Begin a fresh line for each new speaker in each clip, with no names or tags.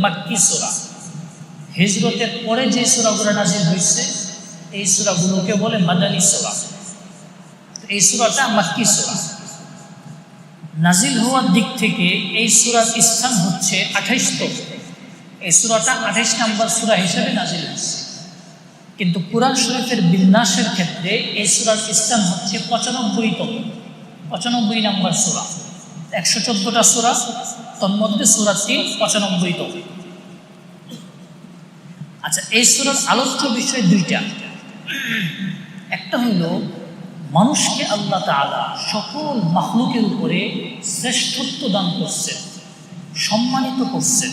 মাক্কি সূরা। হিজরতের পরে যে সূরাগুলো নাযিল হয়েছে এই সূরাগুলোকে বলে মাদানী সূরা। এই সূরাটা মাক্কি সূরা। নাজিল হওয়ার দিক থেকে এই সূরার স্থান হচ্ছে 28তম। এই সূরাটা 28 নম্বর সূরা হিসেবে নাজিল হয়েছে, কিন্তু কুরআন শরীফের বিন্যাসের ক্ষেত্রে এই সূরার স্থান হচ্ছে 95তম, 95 নম্বর সূরা। 114টা সূরা, তন্মধ্যে সূরাটি 95তম। আচ্ছা, এই সূরার আলোচ্য বিষয় দুইটা। একটা হলো মানুষকে আল্লাহ তাআলা সকল মাখলুকের উপরে শ্রেষ্ঠত্ব দান করছেন, সম্মানিত করছেন।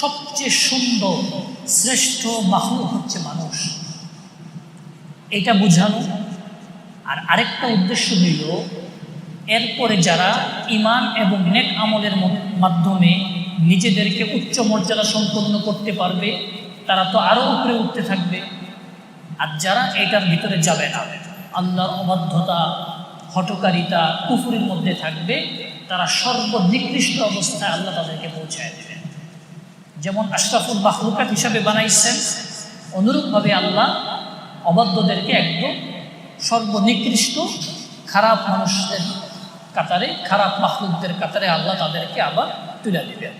সবচেয়ে সুন্দর শ্রেষ্ঠ মাখলুক হচ্ছে মানুষ, এটা বোঝানো। আর আরেকটা উদ্দেশ্য হইল এরপরে যারা ঈমান এবং নেক আমলের মাধ্যমে নিজেদেরকে উচ্চ মর্যাদা সম্পন্ন করতে পারবে তারা তো আরও উপরে উঠতে থাকবে। আর যারা এটার ভিতরে যাবে না, আল্লাহর অবাধ্যতা, হঠকারিতা, কুফরির মধ্যে থাকবে, তারা সর্বনিকৃষ্ট অবস্থায় আল্লাহ তাদেরকে পৌঁছায় দেবেন। যেমন আশরাফুল মাখলুকাত হিসাবে বানাইছেন, অনুরূপভাবে আল্লাহ অবাধ্যদেরকে একদম সর্বনিকৃষ্ট খারাপ মানুষদের কাতারে, খারাপ মাখলুকদের কাতারে আল্লাহ তাদেরকে আবার তুলে দেবেন।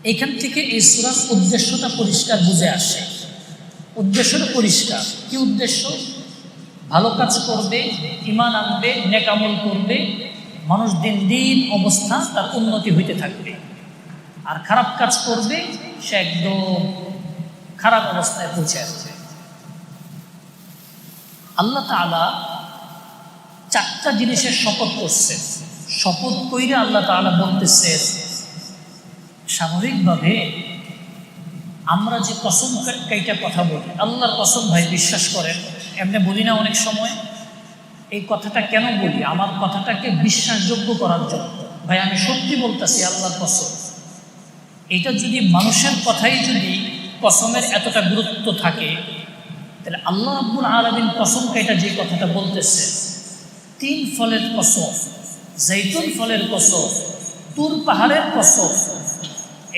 এইখান থেকে এই সূরার উদ্দেশ্যটা পরিষ্কার বুঝে আসে। উদ্দেশ্যটা পরিষ্কার। কি উদ্দেশ্য? ভালো কাজ করবে, ঈমান আনবে, নেক আমল করবে, মানুষ দিন দিন অবস্থা তার উন্নতি হইতে থাকবে। আর খারাপ কাজ করবে, সে একদম খারাপ অবস্থায় পৌঁছে আসবে। আল্লাহ তাআলা 4টা জিনিসের শপথ করছেন। শপথ কইরা আল্লাহ তাআলা বলতেছে, স্বাভাবিকভাবে আমরা যে কসম কাইটা কথা বলি, আল্লাহর কসম ভাই বিশ্বাস করেন, এমনি বলি না অনেক সময়। এই কথাটা কেন বলি? আমার কথাটাকে বিশ্বাসযোগ্য করার জন্য। ভাই আমি সত্যি বলতেছি, আল্লাহর কসম। এটা যদি মানুষের কথাই যদি কসমের এতটা গুরুত্ব থাকে, তাহলে আল্লাহ রাব্বুল আলামিন কসম কাইটা যে কথাটা বলতেছে, 3 ফলের কসম, জৈতুন ফলের কসম, তুর পাহাড়ের কসম,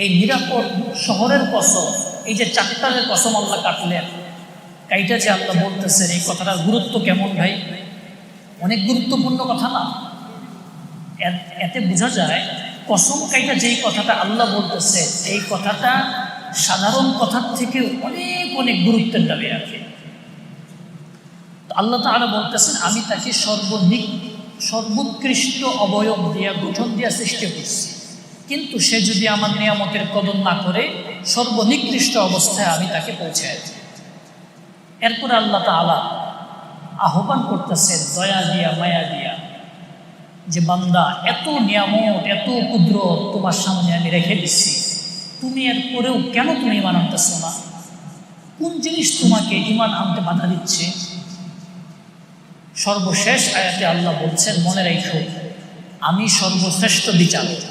এই নিরাপদ শহরের কসম, এই যে 4টার কসম আল্লাহ কাটলেন, কাইটা যে আল্লাহ বলতেছেন, এই কথাটার গুরুত্ব কেমন ভাই? অনেক গুরুত্বপূর্ণ কথা না? এতে বোঝা যায় কসম কাইটা যেই কথাটা আল্লাহ বলতেছে, এই কথাটা সাধারণ কথার থেকে অনেক অনেক গুরুত্বের দাবি রাখে। আল্লাহ তাআলা বলতেছেন, আমি তাকে সর্বোৎকৃষ্ট অবয়ব দিয়া, গঠন দিয়া সৃষ্টি করছি, কিন্তু সে যদি আমার নিয়ামতের কদর না করে সর্বনিকৃষ্ট অবস্থায় আমি তাকে পৌঁছায় দিই। এরপরে আল্লাহ তাআলা আহ্বান করতেছেন দয়া দিয়া, মায়া দিয়া, যে বান্দা এত নিয়ামত, এত কুদরত তোমার সামনে আমি রেখে দিচ্ছি, তুমি এরপরেও কেন তুমি ঈমান আনতেছ না? কোন জিনিস তোমাকে ঈমান আনতে বাধা দিচ্ছে? সর্বশেষ আয়াতে আল্লাহ বলছেন, মনে রাখো আমি সর্বশ্রেষ্ঠ বিচারক,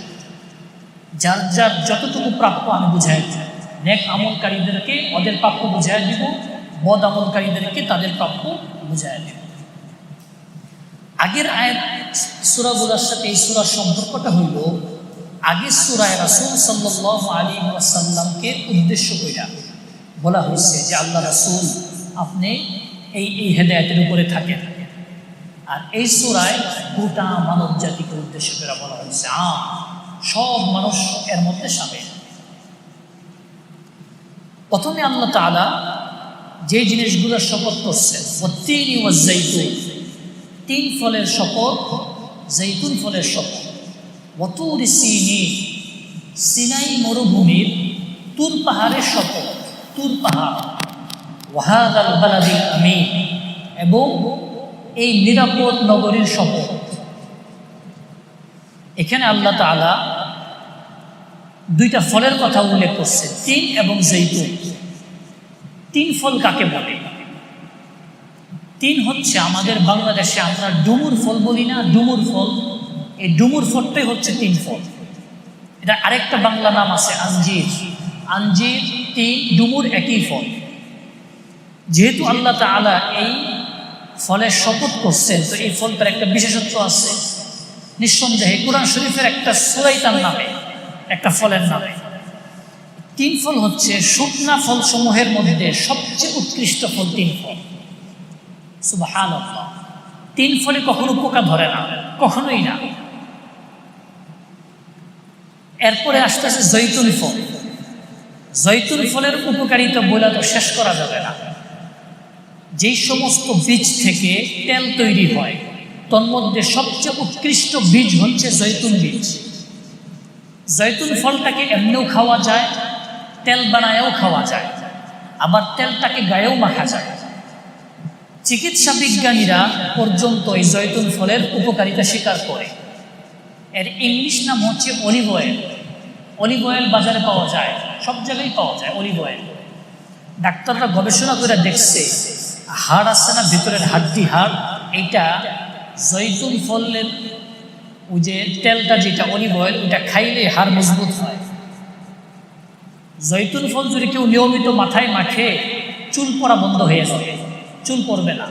যার যার যতটুকু প্রাপ্য আমি বুঝাই দিব। নেক আমলকারীদেরকে ওদের প্রাপ্য বুঝাই দিব, বদ আমলকারীদেরকে তাদের প্রাপ্য বুঝাই দিব। আগের আয়াত সূরাগুলোর সাথে এই সূরার সম্পর্কটা হইল, আগের সূরায় রাসূল সাল্লাল্লাহু আলাইহি ওয়াসাল্লামকে উদ্দেশ্য কইরা বলা হয়েছে যে আল্লাহ রাসূল আপনি এই হেদায়েতের উপরে থাকেন। আর এই সূরায় গোটা মানব জাতিকে উদ্দেশ্য করে বলা হয়েছে, সব মানুষ এর মধ্যে শামিল। প্রথমে আল্লাহ তাআলা যে জিনিসগুলোর শপথ করছেন, ওয়াত্তিনি ওয়াজ্জাইতুন, 3 ফলের শপথ, জৈতুন ফলের শপথ, ওয়াতুরি সিনিন, সিনাই মরুভূমির তুর পাহাড়ের শপথ, তুর পাহাড়, ওয়াহাদাল বালাদিল আমিন, এবং এই নিরাপদ নগরীর শপথ। এখানে আল্লাহ তাআলা 2টা ফলের কথা উল্লেখ করছে, তিন এবং জৈতুন। 3 ফল কাকে বলে? 3 হচ্ছে আমাদের বাংলাদেশে আমরা ডুমুর ফল বলি না, ডুমুর ফল। এই ডুমুর ফলটাই হচ্ছে 3 ফল। এটা আরেকটা বাংলা নাম আছে আঞ্জির। আঞ্জির 3, ডুমুর একই ফল। যেহেতু আল্লাহ তাআলা এই ফলের শপথ করছেন, তো এই ফলটার একটা বিশেষত্ব আছে। নিঃসন্দেহে কুরআন শরীফের একটা সূরাই তার নামে, একটা ফলের নামে। তিন ফল হচ্ছে শুকনা ফলসমূহের মধ্যে সবচেয়ে উৎকৃষ্ট ফল তিন ফল। সুবহানাল্লাহ। তিন ফলে কখনো পোকা ধরে না, কখনোই না। এরপরে আসতে আসতে জৈতুন ফল। জৈতুন ফলের উপকারিতা বলে তো শেষ করা যাবে না। যেই সমস্ত বীজ থেকে তেল তৈরি হয় তন্মধ্যে সবচেয়ে উৎকৃষ্ট বীজ হচ্ছে জৈতুন বীজ। জৈতুন ফলটাকে এমনিও খাওয়া যায়, তেল বানায়ও খাওয়া যায়, আবার তেলটাকে গায়েও মাখা যায়। চিকিৎসা বিজ্ঞানীরা পর্যন্ত এই জৈতুন ফলের উপকারিতা স্বীকার করে। এর ইংলিশ নাম হচ্ছে অলিভ অয়েল। অলিভ অয়েল বাজারে পাওয়া যায়, সব জায়গায় পাওয়া যায় অলিভ অয়েল। ডাক্তাররা গবেষণা করে দেখছে হাড় আছে না ভিতরের হাড্ডি হাড়, এইটা জৈতুন ফলের ওই যে তেলটা যেটা অলিভ অয়েল, ওইটা খাইলে হাড় মজবুত হয়। জৈতুন ফল যদি কেউ নিয়মিত মাথায় মাখে চুল পড়া বন্ধ হয়ে যাবে, চুল পড়বে না।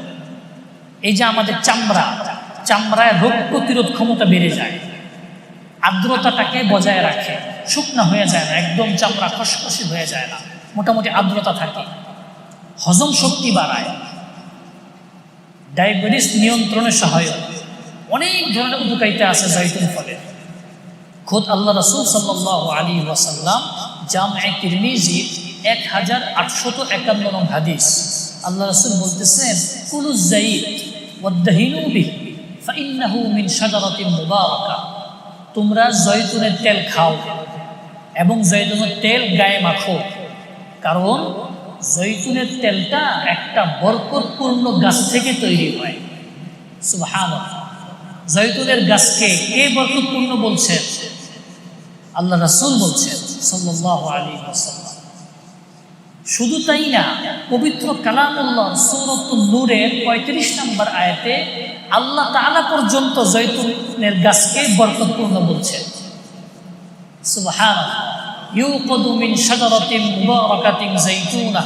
এই যে আমাদের চামড়ায় রোগ প্রতিরোধ ক্ষমতা বেড়ে যায়, আর্দ্রতাটাকে বজায় রাখে, শুকনা হয়ে যায় না, একদম চামড়া খসখসে হয়ে যায় না, মোটামুটি আর্দ্রতা থাকে। হজম শক্তি বাড়ায়, ডায়াবেটিস নিয়ন্ত্রণে সহায়ক, অনেক ধরনের উপকারিতা আছে জৈতুন ফলের। খোদ আল্লাহ রাসূল সাল্লাল্লাহু আলাইহি ওয়াসাল্লাম জামে তিরমিজি 1851 নং হাদিস, আল্লাহ রাসূল বলতেছেন কুলু যায়িত ওয়াদহিনু বিহি ফাইন্নাহু মিন শাজারাতিন মুবারাকা। তোমরা জৈতুনের তেল খাও এবং জৈতুনের তেল গায়ে মাখো, কারণ জৈতুনের তেলটা একটা বরকতপূর্ণ গাছ থেকে তৈরি হয়। সুবহানাল্লাহ। জৈতুনের গাছকে কে বরকতপূর্ণ বলছেন? আল্লাহ রাসূল বলছেন সাল্লাল্লাহু আলাইহি ওয়াসাল্লাম। শুধু তাই না, পবিত্র কালামুল্লাহ সূরাতুন নূরের 35 নম্বর আয়াতে আল্লাহ তাআলা পর্যন্ত জৈতুনের গাছকে বরকতপূর্ণ বলছেন। সুবহানাল্লাহ। ইউকাদু মিন শাজারাতিন মুবারাকাতিন যাইতুনা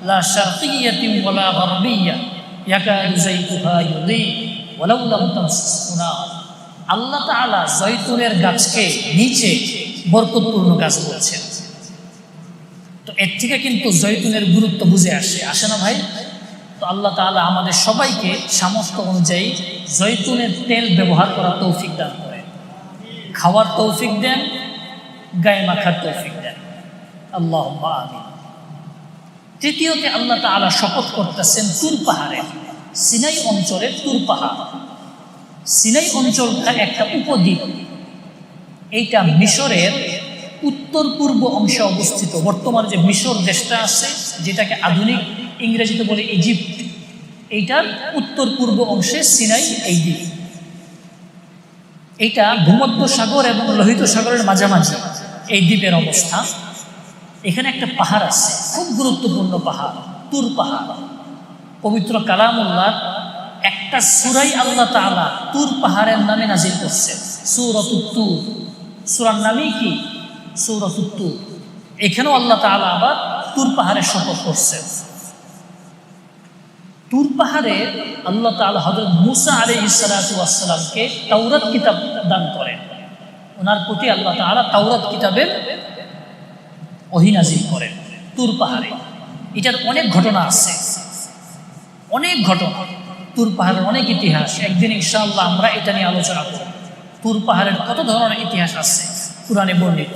লা শারকিয়্যাতিন ওয়ালা গারবিয়্যা ইয়াকাদু যাইতুহা ইউদি ওয়ালাউ লাম তামসাসহু নার। আল্লাহ তাআলা জৈতুনের গাছকে নিচে বরকতপূর্ণ গাছ বলছেন। তো এর থেকে কিন্তু জৈতুনের গুরুত্ব বুঝে আসে না ভাই? তো আল্লাহ তাআলা আমাদের সবাইকে সামর্থ্য অনুযায়ী জৈতুনের তেল ব্যবহার করার তৌফিক দান করেন, খাওয়ার তৌফিক দেন, গায়ে মাখার তৌফিক দেন। আল্লাহুম্মা আমিন। তৃতীয়তে আল্লাহ তাআলা শপথ করতেছেন তুর পাহাড়ে, সিনাই অঞ্চলের তুর পাহাড়। সিনাই অঞ্চলটা একটা উপদ্বীপ। এইটা মিশরের উত্তর পূর্ব অংশে অবস্থিত। বর্তমানে যে মিশর দেশটা আছে, যেটাকে আধুনিক ইংরেজিতে বলে ইজিপ্ট, এইটার উত্তর পূর্ব অংশে সিনাই এই দ্বীপ। এইটা ভূমধ্য সাগর এবং লোহিত সাগরের মাঝামাঝি এই দ্বীপের অবস্থান। এখানে একটা পাহাড় আছে, খুব গুরুত্বপূর্ণ পাহাড়, তুর পাহাড়। পবিত্র কালামুল্লাহ একটা সূরাই আল্লাহ তাআলা তুর পাহাড়ের নামে নাজিল করছেন, সূরাতুত তুর। সূরার নামই কি? সূরাতুত তুর। এখানেও আল্লাহ তাআলা আবার তুর পাহাড়ের শপথ করছেন। তুর পাহাড়ে আল্লাহ তাআলা হযরত মূসা আলাইহিস সালাতু ওয়াস সালামকে তাওরাত কিতাব দান করেন। ওনার প্রতি আল্লাহ তাআলা তাওরাত কিতাবের ওহী নাযিল করেন তুর পাহাড়ে। এটার অনেক ঘটনা আছে, অনেক ঘটনা। তুর পাহাড়ের অনেক ইতিহাস। একদিন ইনশাআল্লাহ আমরা এটা নিয়ে আলোচনা করব। তুর পাহাড়ের কত ধরনের ইতিহাস আছে কুরআনে বর্ণিত।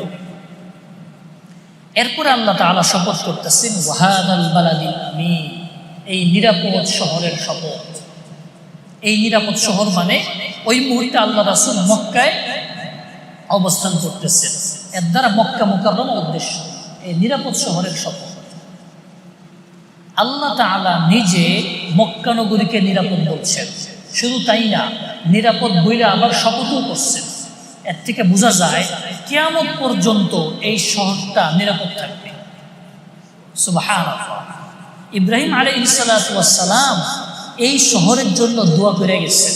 এরপরে আল্লাহ তাআলা শপথ করতেছেন ওয়াহাদাল বালাদিল আমিন, এই নিরাপদ শহরের শপথ। এই নিরাপদ শহর মানে ওই মুহূর্তে আল্লাহ রাসূল মক্কায় অবস্থান করতেছেন, এর দ্বারা মক্কা মুকাররমা উদ্দেশ্য। এই নিরাপদ শহরের শপথ। আল্লাহ তাআলা নিজে মক্কা নগরীকে নিরাপদ বলছেন। শুধু তাই না, নিরাপদ বইলে আবার শপথও করছেন। এর থেকে বোঝা যায় কিয়ামত পর্যন্ত এই শহরটা নিরাপদ থাকবে। সুবহানাল্লাহ। ইব্রাহিম আলাইহিস সালাতু ওয়াস সালাম এই শহরের জন্য দোয়া করে গেছেন।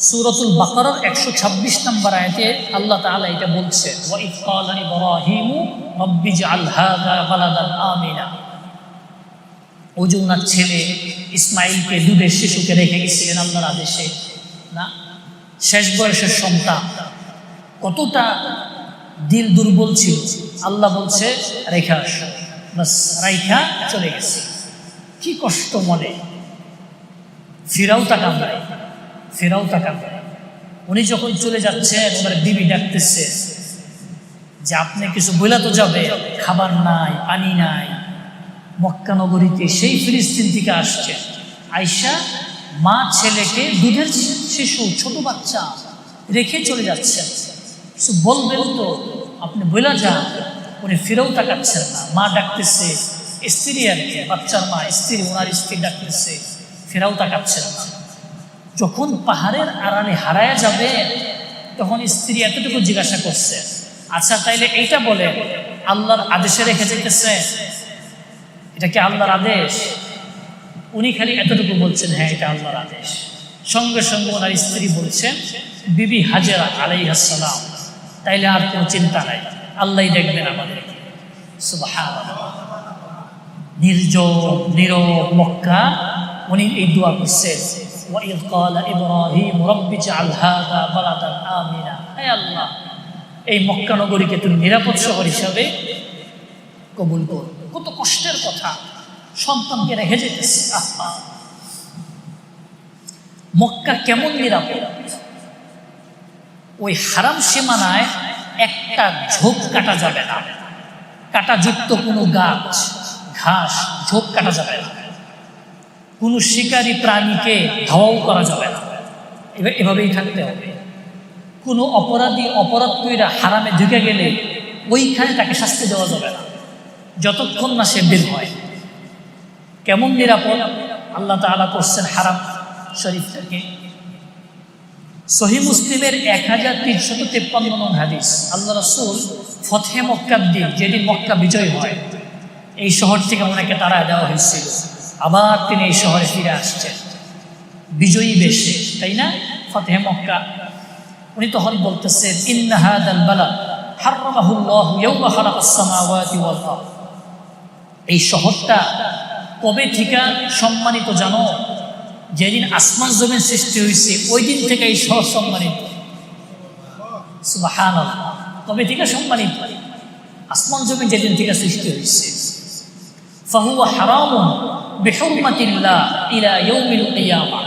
সূরাতুল বাকারার 126 নম্বর আয়াতে আল্লাহ তাআলা এটা বলছেন, ওয়া ইয ক্বালা ইব্রাহিমু রাব্বি ইজআল হাযা বালাদান আমিনা। ওই যে ওনার ছেলে ইসমাইলকে, দুধের শিশুকে রেখে গেছিলেন আল্লাহর আদেশে, না? শেষ বয়সের সন্তান, কতটা দিল দুর্বল ছিল, আল্লাহ বলছে রেখা আসো, বাস রাইখা চলে গেছে। কি কষ্ট মনে। ফিরাও তাকান নাই, ফিরাও তাকান নাই। উনি যখন চলে যাচ্ছেন ওনার বিবি ডাকতেছে যে আপনি কিছু বইলা তো যাবে, খাবার নাই, পানি নাই। মক্কা নগরীতে সেই ফিলিস্তিন থেকে আসছে আয়েশা, মা ছেলেকে, দুধের শিশু, ছোট বাচ্চা রেখে চলে যাচ্ছেন। কিছু বলবেন তো, আপনি বইলা যান। উনি ফিরেও তাকাচ্ছেন না। মা ডাকতেছে, স্ত্রী আর কি, বাচ্চার মা, স্ত্রী, ওনার স্ত্রী ডাকতেছে, ফেরাও তাকাচ্ছেন না। যখন পাহাড়ের আড়ালে হারায়া যাবে তখন স্ত্রী এতটুকু জিজ্ঞাসা করছে, আচ্ছা তাইলে এইটা বলে আল্লাহর আদেশে রেখে যেতেছে, এটা কি আল্লাহর আদেশ? উনি খালি এতটুকু বলছেন, হ্যাঁ এটা আল্লাহর আদেশ। সঙ্গে সঙ্গে ওনার স্ত্রী বলছেন, বিবি হাজেরা আলাইহিস সালাম, তাইলে আর কোনো চিন্তা নাই, আল্লাহই দেখবেন আমাদেরকে। সুবহানাল্লাহ। নির্জন নীরব মক্কা, উনি এই দোয়া করছেন, ওয়াইদ ক্বালা ইব্রাহিম রব্বি জাআল হাযা বালাদান আমিনা, হে আল্লাহ এই মক্কা নগরীকে তুমি নিরাপদ শহর হিসাবে কবুল করো। কত কষ্টের কথা, সন্তানকে রেখে যেতেছে। মক্কা কেমন নিরাপদ? ওই হারাম সীমানায় একটা ঝোপ কাটা যাবে না, কাটাযুক্ত কোনো গাছ, ঘাস, ঝোপ কাটা যাবে না। কোনো শিকারী প্রাণীকে ধাওয়াও করা যাবে না, এভাবেই থাকতে হবে। কোনো অপরাধী অপরাধ কইরা হারামে ঢুকে গেলে ওইখানে তাকে শাস্তি দেওয়া যাবে না যতক্ষণ না সে বের হয়। কেমন নিরাপদ আল্লাহ তাআলা করছেন হারাম শরীফটাকে। সহিহ মুসলিমের 1353 নং হাদিস, আল্লাহ রাসূল ফতহে মক্কার দিন, যেদিন মক্কা বিজয় হয়, এই শহর থেকে ওনাকে তাড়া দেওয়া হয়েছিল, আবার তিনি এই শহরে ফিরে আসছেন বিজয়ী বেশে, তাই না? ফতহে মক্কা। উনি তখন বলতেছেন, ইন্না হাযাল বালাদ হারামাহুল্লাহু ইয়াওমা খালাকাস সামাওয়াতি ওয়াল আরদ। এই শহরটা কবে থেকে সম্মানিত জানো? যেদিন আসমান জমিন সৃষ্টি হয়েছে ওই দিন থেকে এই শহর সম্মানিত। সুবহানাল্লাহ। কবে থেকে সম্মানিত? আসমান জমিন যেদিন থেকে সৃষ্টি হয়েছে। ফাহুয়া হারামুন বিহুরমাতিল্লাহ ইলা ইয়াউমিল কিয়ামা।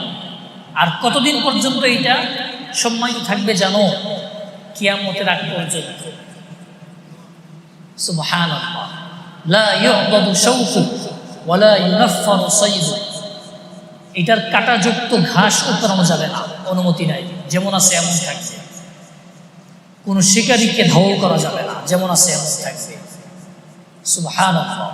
আর কতদিন পর্যন্ত এটা সম্মানিত থাকবে জানো? কিয়ামতের আগ পর্যন্ত। সুবহানাল্লাহ। লা ইউবাদু শাওকু ওয়া লা ইউনাফফারু সাইদু। এটার কাঁটাযুক্ত ঘাস উত্তরানো যাবে না, অনুমতি নাই, যেমন আছে এমন থাকবে। কোনো শিকারীকে ধাওয়া করা যাবে না, যেমন আছে এমন থাকবে। সুবহানাল্লাহ।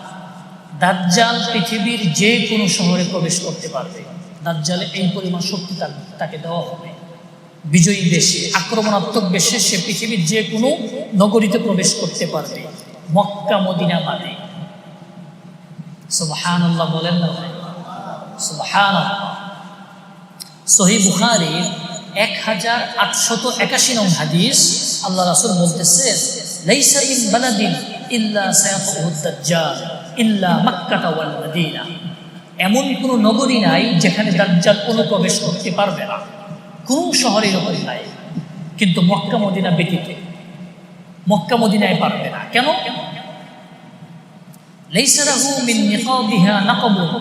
দাজ্জাল পৃথিবীর যে কোনো শহরে প্রবেশ করতে পারবে। দাজ্জালে এই পরিমাণ শক্তি তাকে দেওয়া হবে। বিজয়ী বেশে, আক্রমণাত্মক বেশে সে পৃথিবীর যে কোনো নগরীতে প্রবেশ করতে পারবে, মক্কা মদিনা বাদে। সুবহানাল্লাহ বলেন না? সুবহানাল্লাহ। সহিহ বুখারীর 1881 নং হাদিস, আল্লাহ রাসূল বলতেছেন, লাইসা মিন বালাদিন ইল্লা সায়াতুহুদ দাজ্জাল ইল্লা মক্কাহ ওয়াল মদিনা। এমন কোনো নগরী নাই যেখানে দাজ্জাল অনুপ্রবেশ করতে পারবে না, কোন শহরে এরকম নাই, কিন্তু মক্কা মদিনা ব্যতীত। মক্কা মদিনায় পারবে না। কেন? লাইসা লাহু মিন নিকাবিহা নাকাবুন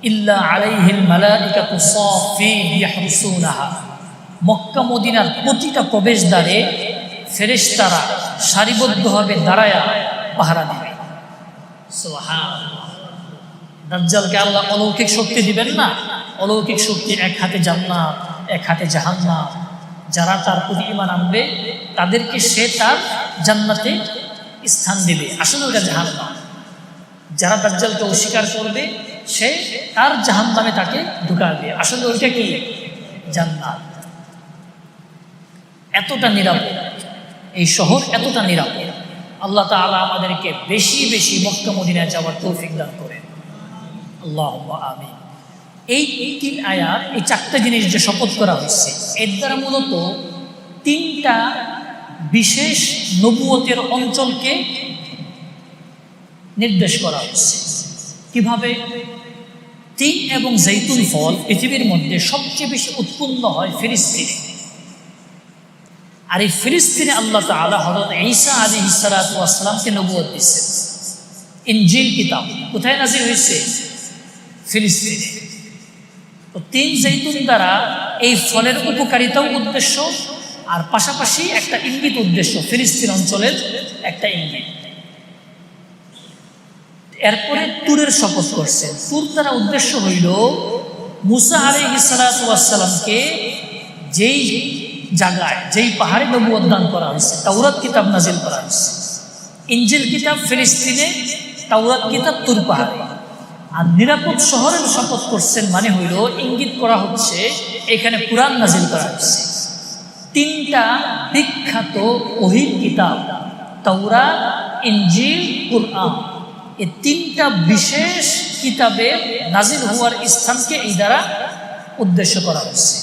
ইল্লা আলাইহিল মালাইকাতু সাফিন ইয়াহরুসুনাহা। মক্কা মদিনার প্রতিটা প্রবেশদ্বারে ফেরেশতারা সারিবদ্ধভাবে দাঁড়ায়া পাহারা দিবে। সুবহানাল্লাহ। দাজ্জালকে আল্লাহ অলৌকিক শক্তি দিবেন না? অলৌকিক শক্তি, এক হাতে জান্নাত, এক হাতে জাহান্নাম। যারা তার প্রতি ঈমান আনবে তাদেরকে সে তার জান্নাতে স্থান দেবে, আসলে ওটা জাহান্নাম। যারা দাজ্জালকে অস্বীকার করবে সে তার জাহান্নামে তাকে ঢুকাবে, আসলে ওইটা কি? জান্নাত। এতটা নিরাপদ এই শহর, এতটা নিরাপদ। আল্লাহ তাআলা আমাদেরকে বেশি বেশি মক্কা মদিনায় যাওয়ার তৌফিক দান করেন, আল্লাহুম্মা আমিন। এই 3 আয়াত, এই 4টা জিনিস যে শপথ করা হয়েছে, এর দ্বারা মূলত 3টা বিশেষ নবুয়তের অঞ্চলকে নির্দেশ করা হয়েছে। কিভাবে? তিন এবং জৈতুন ফল পৃথিবীর মধ্যে সবচেয়ে বেশি উৎপন্ন হয় ফিলিস্তিনে। আর এই ফিলিস্তিনে আল্লাহ তাআলা হযরত ঈসা আলাইহিস সালাতু ওয়াস সালামকে নবুয়ত দিয়েছেন। ইনজিল কিতাব কোথায় নাযিল হয়েছে? ফিলিস্তিনে। তো তিন জৈতুন দ্বারা এই ফলের উপকারিতাও উদ্দেশ্য, আর পাশাপাশি একটা ইঙ্গিত উদ্দেশ্য, ফিলিস্তিন অঞ্চলের একটা ইঙ্গিত। এরপরে তুরের শপথ করছেন। তুর দ্বারা উদ্দেশ্য হইল মুসা আলাইহিস সালাতু ওয়াস সালামকে যেই জায়গায়, যেই পাহাড়ে নবুয়ত দান করা হয়েছে, তাওরাত কিতাব নাজিল করা হয়েছে। ইনজিল কিতাব ফিলিস্তিনে, তাওরাত কিতাব তুর পাহাড়ে। আর নিরাপদ শহরের শপথ করছেন মানে হইল ইঙ্গিত করা হচ্ছে এখানে কুরআন নাজিল করা হচ্ছে। তিনটা বিখ্যাত ওহীর কিতাব তাওরাত, ইনজিল, কুরআন, এই তিনটা বিশেষ কিতাবের নাজিল হওয়ার স্থানকে এই দ্বারা উদ্দেশ্য করা হচ্ছে।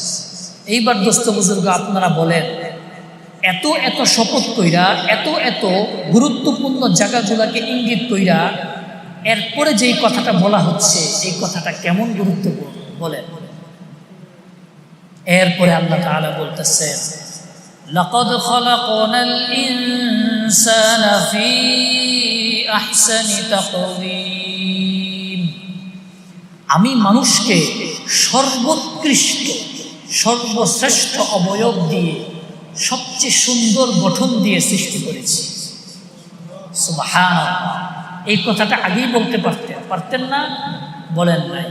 এইবার দোস্ত বুজুর্গ আপনারা বলেন, এত এত শপথ কইরা, এত এত গুরুত্বপূর্ণ জায়গাগুলোকে ইঙ্গিত কইরা এরপরে যেই কথাটা বলা হচ্ছে এই কথাটা কেমন গুরুত্বপূর্ণ বলেন। এরপরে আল্লাহ তাআলা বলতেছেন, লাকাদ খালাকনাল ইনসানা ফি আহসানি তাকওয়িম, আমি মানুষকে সর্বোৎকৃষ্ট সর্বশ্রেষ্ঠ অবয়ব দিয়ে সবচেয়ে সুন্দর গঠন দিয়ে সৃষ্টি করেছি। সুবহানাল্লাহ। এই কথাটা আগেই বলতে পারতেন না? বলেন নাই।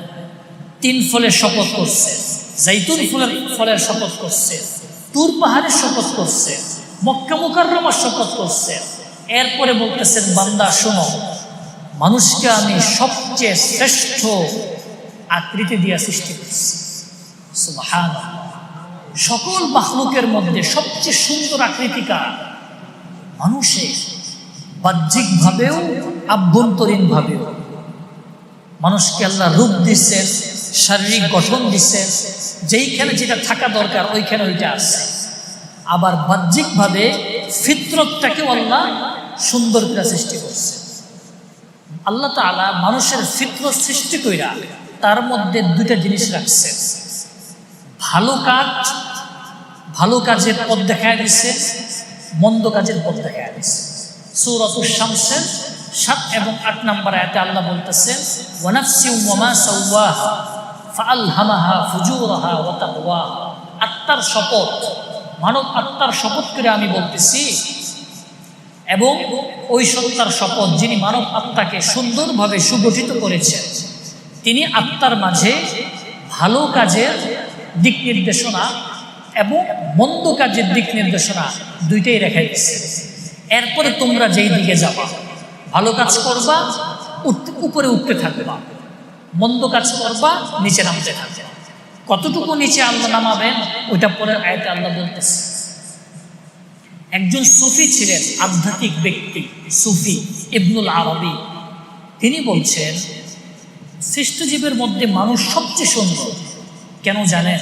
তিন ফলের শপথ করছে, জাইতুন ফলের শপথ করছে, তুর পাহাড়ের শপথ করছে, মক্কা মুকাররমার শপথ করছে। এরপরে বলতেছেন, বান্দা শোনো, মানুষকে আমি সবচেয়ে শ্রেষ্ঠ আকৃতি দিয়ে সৃষ্টি করছি। সুবহানাল্লাহ। সকল মাখলুকের মধ্যে সবচেয়ে সুন্দর আকৃতিকার মানুষের, বাহ্যিকভাবেও আভ্যন্তরীণভাবেও। মানুষকে আল্লাহ রূপ দিচ্ছেন, শারীরিক গঠন দিচ্ছেন, যেইখানে যেটা থাকা দরকার ওইখানে ওইটা আছে। আবার বাহ্যিকভাবে ফিতরতটাকেও আল্লাহ সুন্দর করে সৃষ্টি করছে। আল্লাহ তাআলা মানুষের ফিতরত সৃষ্টি কইরা তার মধ্যে দুইটা জিনিস রাখছেন, ভালো কাজ, ভালো কাজের পথ দেখায় দিচ্ছে, মন্দ কাজের পথ দেখায় দিচ্ছে। সূরাতুশ শামসের ৭ এবং ৮ নম্বর আয়াতে আল্লাহ বলতেছেন, ওয়া নাফসিন ওয়া মা সাওয়াহা ফাআলহামাহা ফুজুরাহা ওয়া তাকওয়াহা। আত্মার শপথ, মানব আত্মার শপথ করে আমি বলতেছি, এবং ওই সত্তার শপথ যিনি মানব আত্মাকে সুন্দরভাবে সুগঠিত করেছেন, তিনি আত্মার মাঝে ভালো কাজের দিক নির্দেশনা এবং মন্দ কাজের দিক নির্দেশনা দুইটাই রেখে দিচ্ছে। এরপরে তোমরা যেই দিকে যাবা, ভালো কাজ করবা উপরে উঠতে থাকবা, মন্দ কাজ করবা নিচে নামতে থাকবে। কতটুকু নিচে আল্লাহ নামাবেন ওইটা পরের আয়াতে আল্লাহ বলতেছে। একজন সুফি ছিলেন, আধ্যাত্মিক ব্যক্তি, সুফি ইবনুল আরবি। তিনি বলছেন, সৃষ্টজীবের মধ্যে মানুষ সবচেয়ে সুন্দর। কেন জানেন?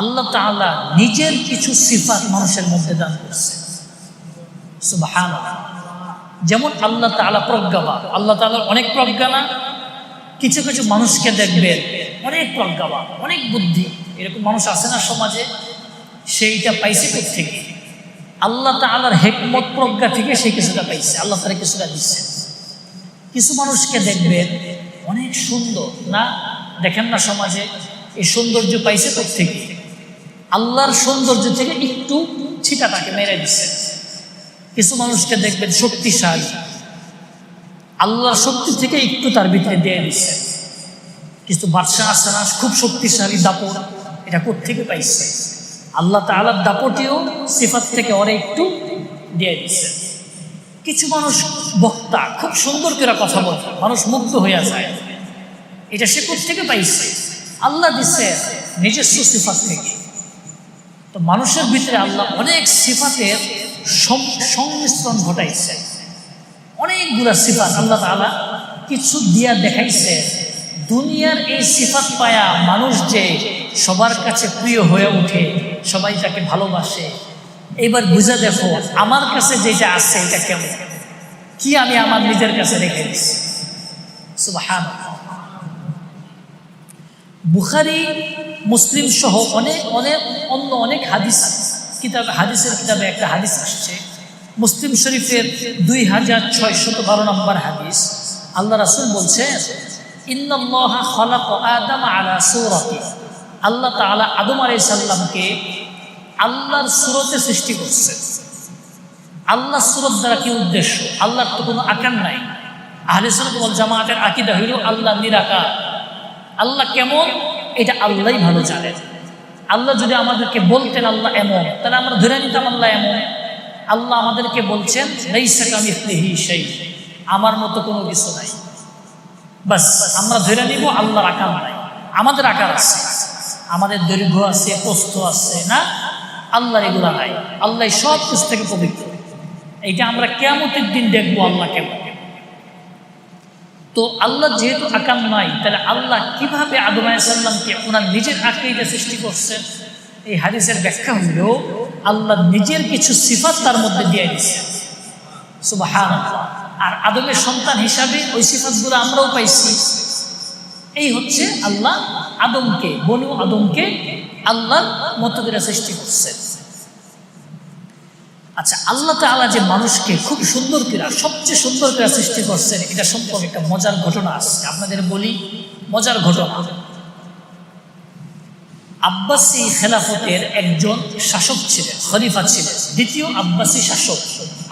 আল্লাহ তাআলা নিজের কিছু সিফাত মানুষের মধ্যে দান করছে। সুবহানাল্লাহ। যেমন আল্লাহ তাআলা প্রজ্ঞাবান, আল্লাহ তাআলার অনেক প্রজ্ঞা না? কিছু কিছু মানুষকে দেখবেন অনেক প্রজ্ঞাবান, অনেক বুদ্ধি, এরকম মানুষ আছে না সমাজে? সেইটা পাইছে কোত্থেকে? আল্লাহ তাআলার হিকমত প্রজ্ঞা থেকে সে কিছুটা পাইছে, আল্লাহ তাআলা কিছুটা দিচ্ছে। কিছু মানুষকে দেখবেন অনেক সুন্দর না, দেখেন না সমাজে? এই সৌন্দর্য পাইছে কোত্থেকে? আল্লাহর সৌন্দর্য থেকে একটু ছিটাটাকে মেরে দিচ্ছে। কিছু মানুষকে দেখবেন শক্তিশালী, আল্লাহর শক্তি থেকে একটু তার ভিতরে দিয়ে দিচ্ছে। কিছু বাদশা আছে না, খুব শক্তিশালী দাপট, এটা কোত্থেকে পাইছে? আল্লাহ তাআলার দাপটিও সিফাত থেকে ওরা একটু দিয়ে দিচ্ছে। কিছু মানুষ বক্তা, খুব সুন্দর করে কথা বলে, মানুষ মুগ্ধ হইয়া যায়, এটা সে কোত্থেকে পাইছে? আল্লাহ দিচ্ছে নিজস্ব সিফাত থেকে। তো মানুষের ভিতরে আল্লাহ অনেক সিফাতের সংমিশ্রণ ঘটাইছে, অনেকগুলা সিফাত আল্লাহ তাআলা কিছু দিয়া দেখাইছে। দুনিয়ার এই সিফাত পায়া মানুষ যে সবার কাছে প্রিয় হয়ে ওঠে, সবাই তাকে ভালোবাসে। এবার বুঝে দেখো আমার কাছে যেটা আছে এটা কেমন, কি আমি আমার নিজের কাছে রেখে দিচ্ছি। সুবহানাল্লাহ। বুখারী, মুসলিম সহ অনেক অনেক অন্য অনেক হাদিস কিতাব হাদিসের কিতাবে একটা হাদিস আসছে, মুসলিম শরীফের 2612 নম্বর হাদিস। আল্লাহ রাসূল বলছে, ইন্নাল্লাহা খালাকা আদম আলা সূরাতি, আল্লাহ তাআলা আদম আলাইহিস সালামকে আল্লাহর সূরতে সৃষ্টি করছে। আল্লাহর সূরত দ্বারা কি উদ্দেশ্য? আল্লাহর তো কোনো আকার নাই। আহলে সুন্নাত ওয়াল জামাতের আকীদা হলো আল্লাহ নিরাকার। আল্লাহ কেমন এটা আল্লাহই ভালো জানেন। আল্লাহ যদি আমাদেরকে বলতেন আল্লাহ এমন, তাহলে আমরা ধরে নিতাম আল্লাহ এমন। আল্লাহ আমাদেরকে বলছেন লাইসা কামিসলিহি শাই, আমার মতো কোনো কিছু নাই। বাস আমরা ধরে নিব আল্লাহর আকার নাই। আমাদের আকার আছে, আমাদের দৈর্ঘ্য আছে, প্রস্থ আছে, না? আল্লাহর এগুলা নাই। আল্লাহ সব কিছু থেকে পবিত্র। এইটা আমরা কিয়ামতের দিন দেখবো আল্লাহ কেমন। তো আল্লাহ যেহেতু আকার নাই, তাহলে আল্লাহ কিভাবে আদম আলাইহিস সালামকে ওনার নিজের আকৃতিতে সৃষ্টি করছেন? এই হাদিসের ব্যাখ্যা হলো আল্লাহ নিজের কিছু সিফাত তার মধ্যে দিয়ে দিয়েছেন। সুবহানাল্লাহ। আর আদমের সন্তান হিসাবে ওই সিফাতগুলো আমরাও পাইছি। এই হচ্ছে আল্লাহ আদমকে, বনু আদমকে আল্লাহর মতো করে সৃষ্টি করছেন। আচ্ছা, আল্লাহ তাআলা যে মানুষকে খুব সুন্দর করে, সবচেয়ে সুন্দর করে সৃষ্টি করছেন, এটা সম্পর্কে একটা মজার ঘটনা আছে। আপনাদের বলি মজার ঘটনা। আব্বাসী খেলাফতের একজন শাসক ছিলেন, খলিফা ছিলেন, দ্বিতীয় আব্বাসী শাসক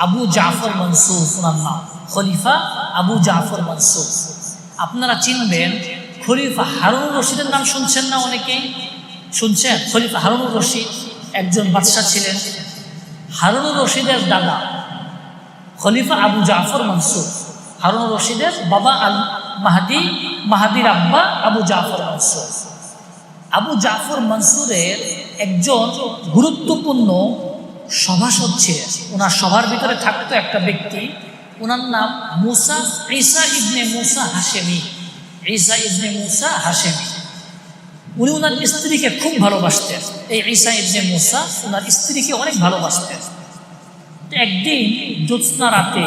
আবু জাফর মনসুর, ওনার নাম খলিফা আবু জাফর মনসুর। আপনারা চিনবেন খলিফা হারুনুর রশিদের নাম শুনছেন না? অনেকেই শুনছেন। খলিফা হারুনুর রশিদ একজন বাদশা ছিলেন। হারুনুর রশিদের দাদা খলিফা আবু জাফর মনসুর, হারুনুর রশিদের বাবা আল মাহদি, মাহাদির আব্বা আবু জাফর মনসুর। আবু জাফর মনসুরের একজন গুরুত্বপূর্ণ সভাসদ ছিলেন। ওনার সভার ভিতরে থাকতো একটা ব্যক্তি, ওনার নাম মুসা, ঈসা ইবনে মুসা হাশেমি। ঈসা ইবনে মুসা হাশেমি। উনি ওনার স্ত্রীকে খুব ভালোবাসতেন। এই ঈসা ইবনে মুসা ওনার স্ত্রীকে অনেক ভালোবাসতেন। একদিন জ্যোৎস্না রাতে,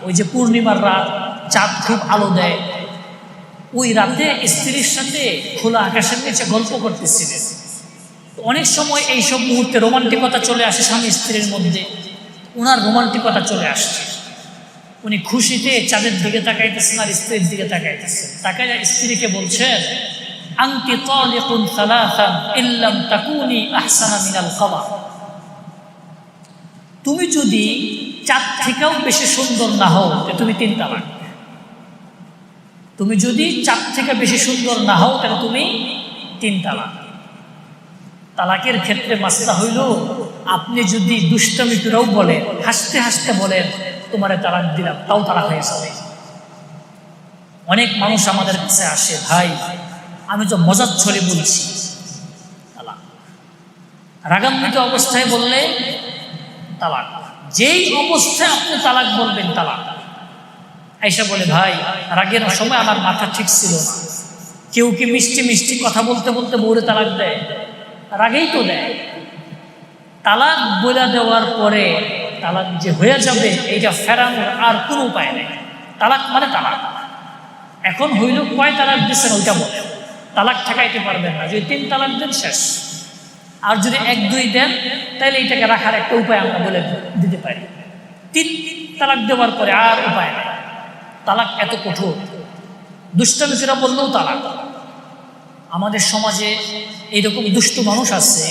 ওই যে পূর্ণিমার রাত, চাঁদ খুব আলো দেয়, ওই রাতে স্ত্রীর সাথে খোলা আকাশের নিচে গল্প করতেছিলেন। অনেক সময় এইসব মুহূর্তে রোমান্টিকতা চলে আসে স্বামী স্ত্রীর মধ্যে। ওনার রোমান্টিকতা চলে আসছে। উনি খুশিতে চাঁদের দিকে তাকাইতেছেন আর স্ত্রীর দিকে তাকাইতেছেন। তাকাইয়া স্ত্রীকে বলছেন, আনতি তালিকুন সালাসান ইল্লাম তাকুনি আহসানা মিনাল কমার। তুমি যদি চাঁদ থেকেও বেশি সুন্দর না হও, তুমি 3 তালাক। তুমি যদি চাঁদ থেকে বেশি সুন্দর না হও, তাহলে তুমি 3 তালাক। তালাকের ক্ষেত্রে মাসলা হইল, আপনি যদি দুষ্টামি করেও বলেন, হাসতে হাসতে বলেন তোমারে তালাক দিলাম, তাও তালাক হয়ে যাবে। অনেক মানুষ আমাদের কাছে আসে, ভাই আমি তো মজার ছলে বলছি তালাক। রাগান্বিত অবস্থায় বললে তালাক, যেই অবস্থায় আপনি তালাক বলবেন তালাক। আয়েশা বলে, ভাই রাগের সময় আমার মাথা ঠিক ছিল না। কেউ কি মিষ্টি মিষ্টি কথা বলতে বলতে বউরে তালাক দেয়? রাগেই তো দেয়। তালাক বলে দেওয়ার পরে তালাক যে হয়ে যাবে, এইটা ফেরানোর আর কোনো উপায় নেই। তালাক মানে তালাক। এখন হইল কয় তালাক দিচ্ছেন ওইটা বলে, তালাক ঠেকাইতে পারবেন না। যদি 3 তালাক দেন শেষ। আর যদি 1-2 দেন, তাহলে এটাকে রাখার একটা উপায় আমরা বলে দিতে পারি। 3 তালাক দেওয়ার পরে আর উপায় নেই। তালাক এত কঠোর, দুষ্টামিরা বললেও তালাক। আমাদের সমাজে এইরকম দুষ্ট মানুষ আছে,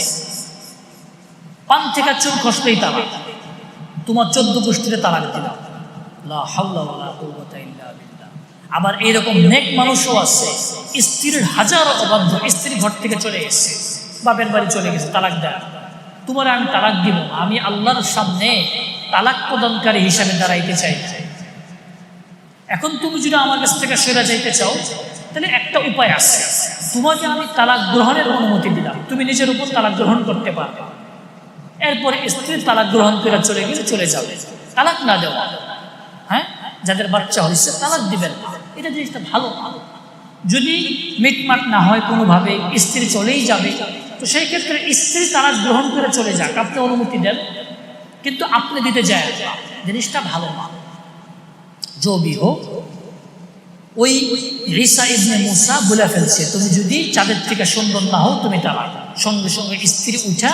পান থেকে চুল খসলেই তালাক। তোমার 14 গোষ্ঠীতে তালাক দিলাম, লা হাওলা ওয়ালা কুওয়াতা ইল্লা বিল্লাহ। আবার এইরকম নেক মানুষও আছে, স্ত্রীর হাজারো অবাধ্য, স্ত্রী ঘর থেকে চলে গেছে, বাপের বাড়ি চলে গেছে, তালাক দেয়। তোমার আমি তালাক দিব, আমি আল্লাহর সামনে তালাক প্রদানকারী হিসাবে দাঁড়াইতে চাই। এখন তুমি যদি আমার কাছ থেকে সরে যাইতে চাও, তাহলে একটা উপায় আছে। তোমাকে আমি তালাক গ্রহণের অনুমতি দিলাম, তুমি নিজের উপর তালাক গ্রহণ করতে পারবে। এরপরে স্ত্রীর তালাক গ্রহণ করে চলে গেলে চলে যাবে। তালাক না দেওয়া, হ্যাঁ, যাদের বাচ্চা হয়েছে তালাক দিবেন, এটা জিনিসটা ভালো। যদি মিটমাট না হয় কোনোভাবে, স্ত্রী চলেই যাবে, তো সেই ক্ষেত্রে স্ত্রী তালাক গ্রহণ করে চলে যাক, আপনি অনুমতি দেন, কিন্তু আপনি দিতে যায়, জিনিসটা ভালো না। जो भी हो, ওই ঈসা ইবনে মুসা বলে ফেলছে, তুমি যদি চাঁদের থেকে সুন্দর না হও তুমি তালাক। সঙ্গে সঙ্গে স্ত্রী উঠা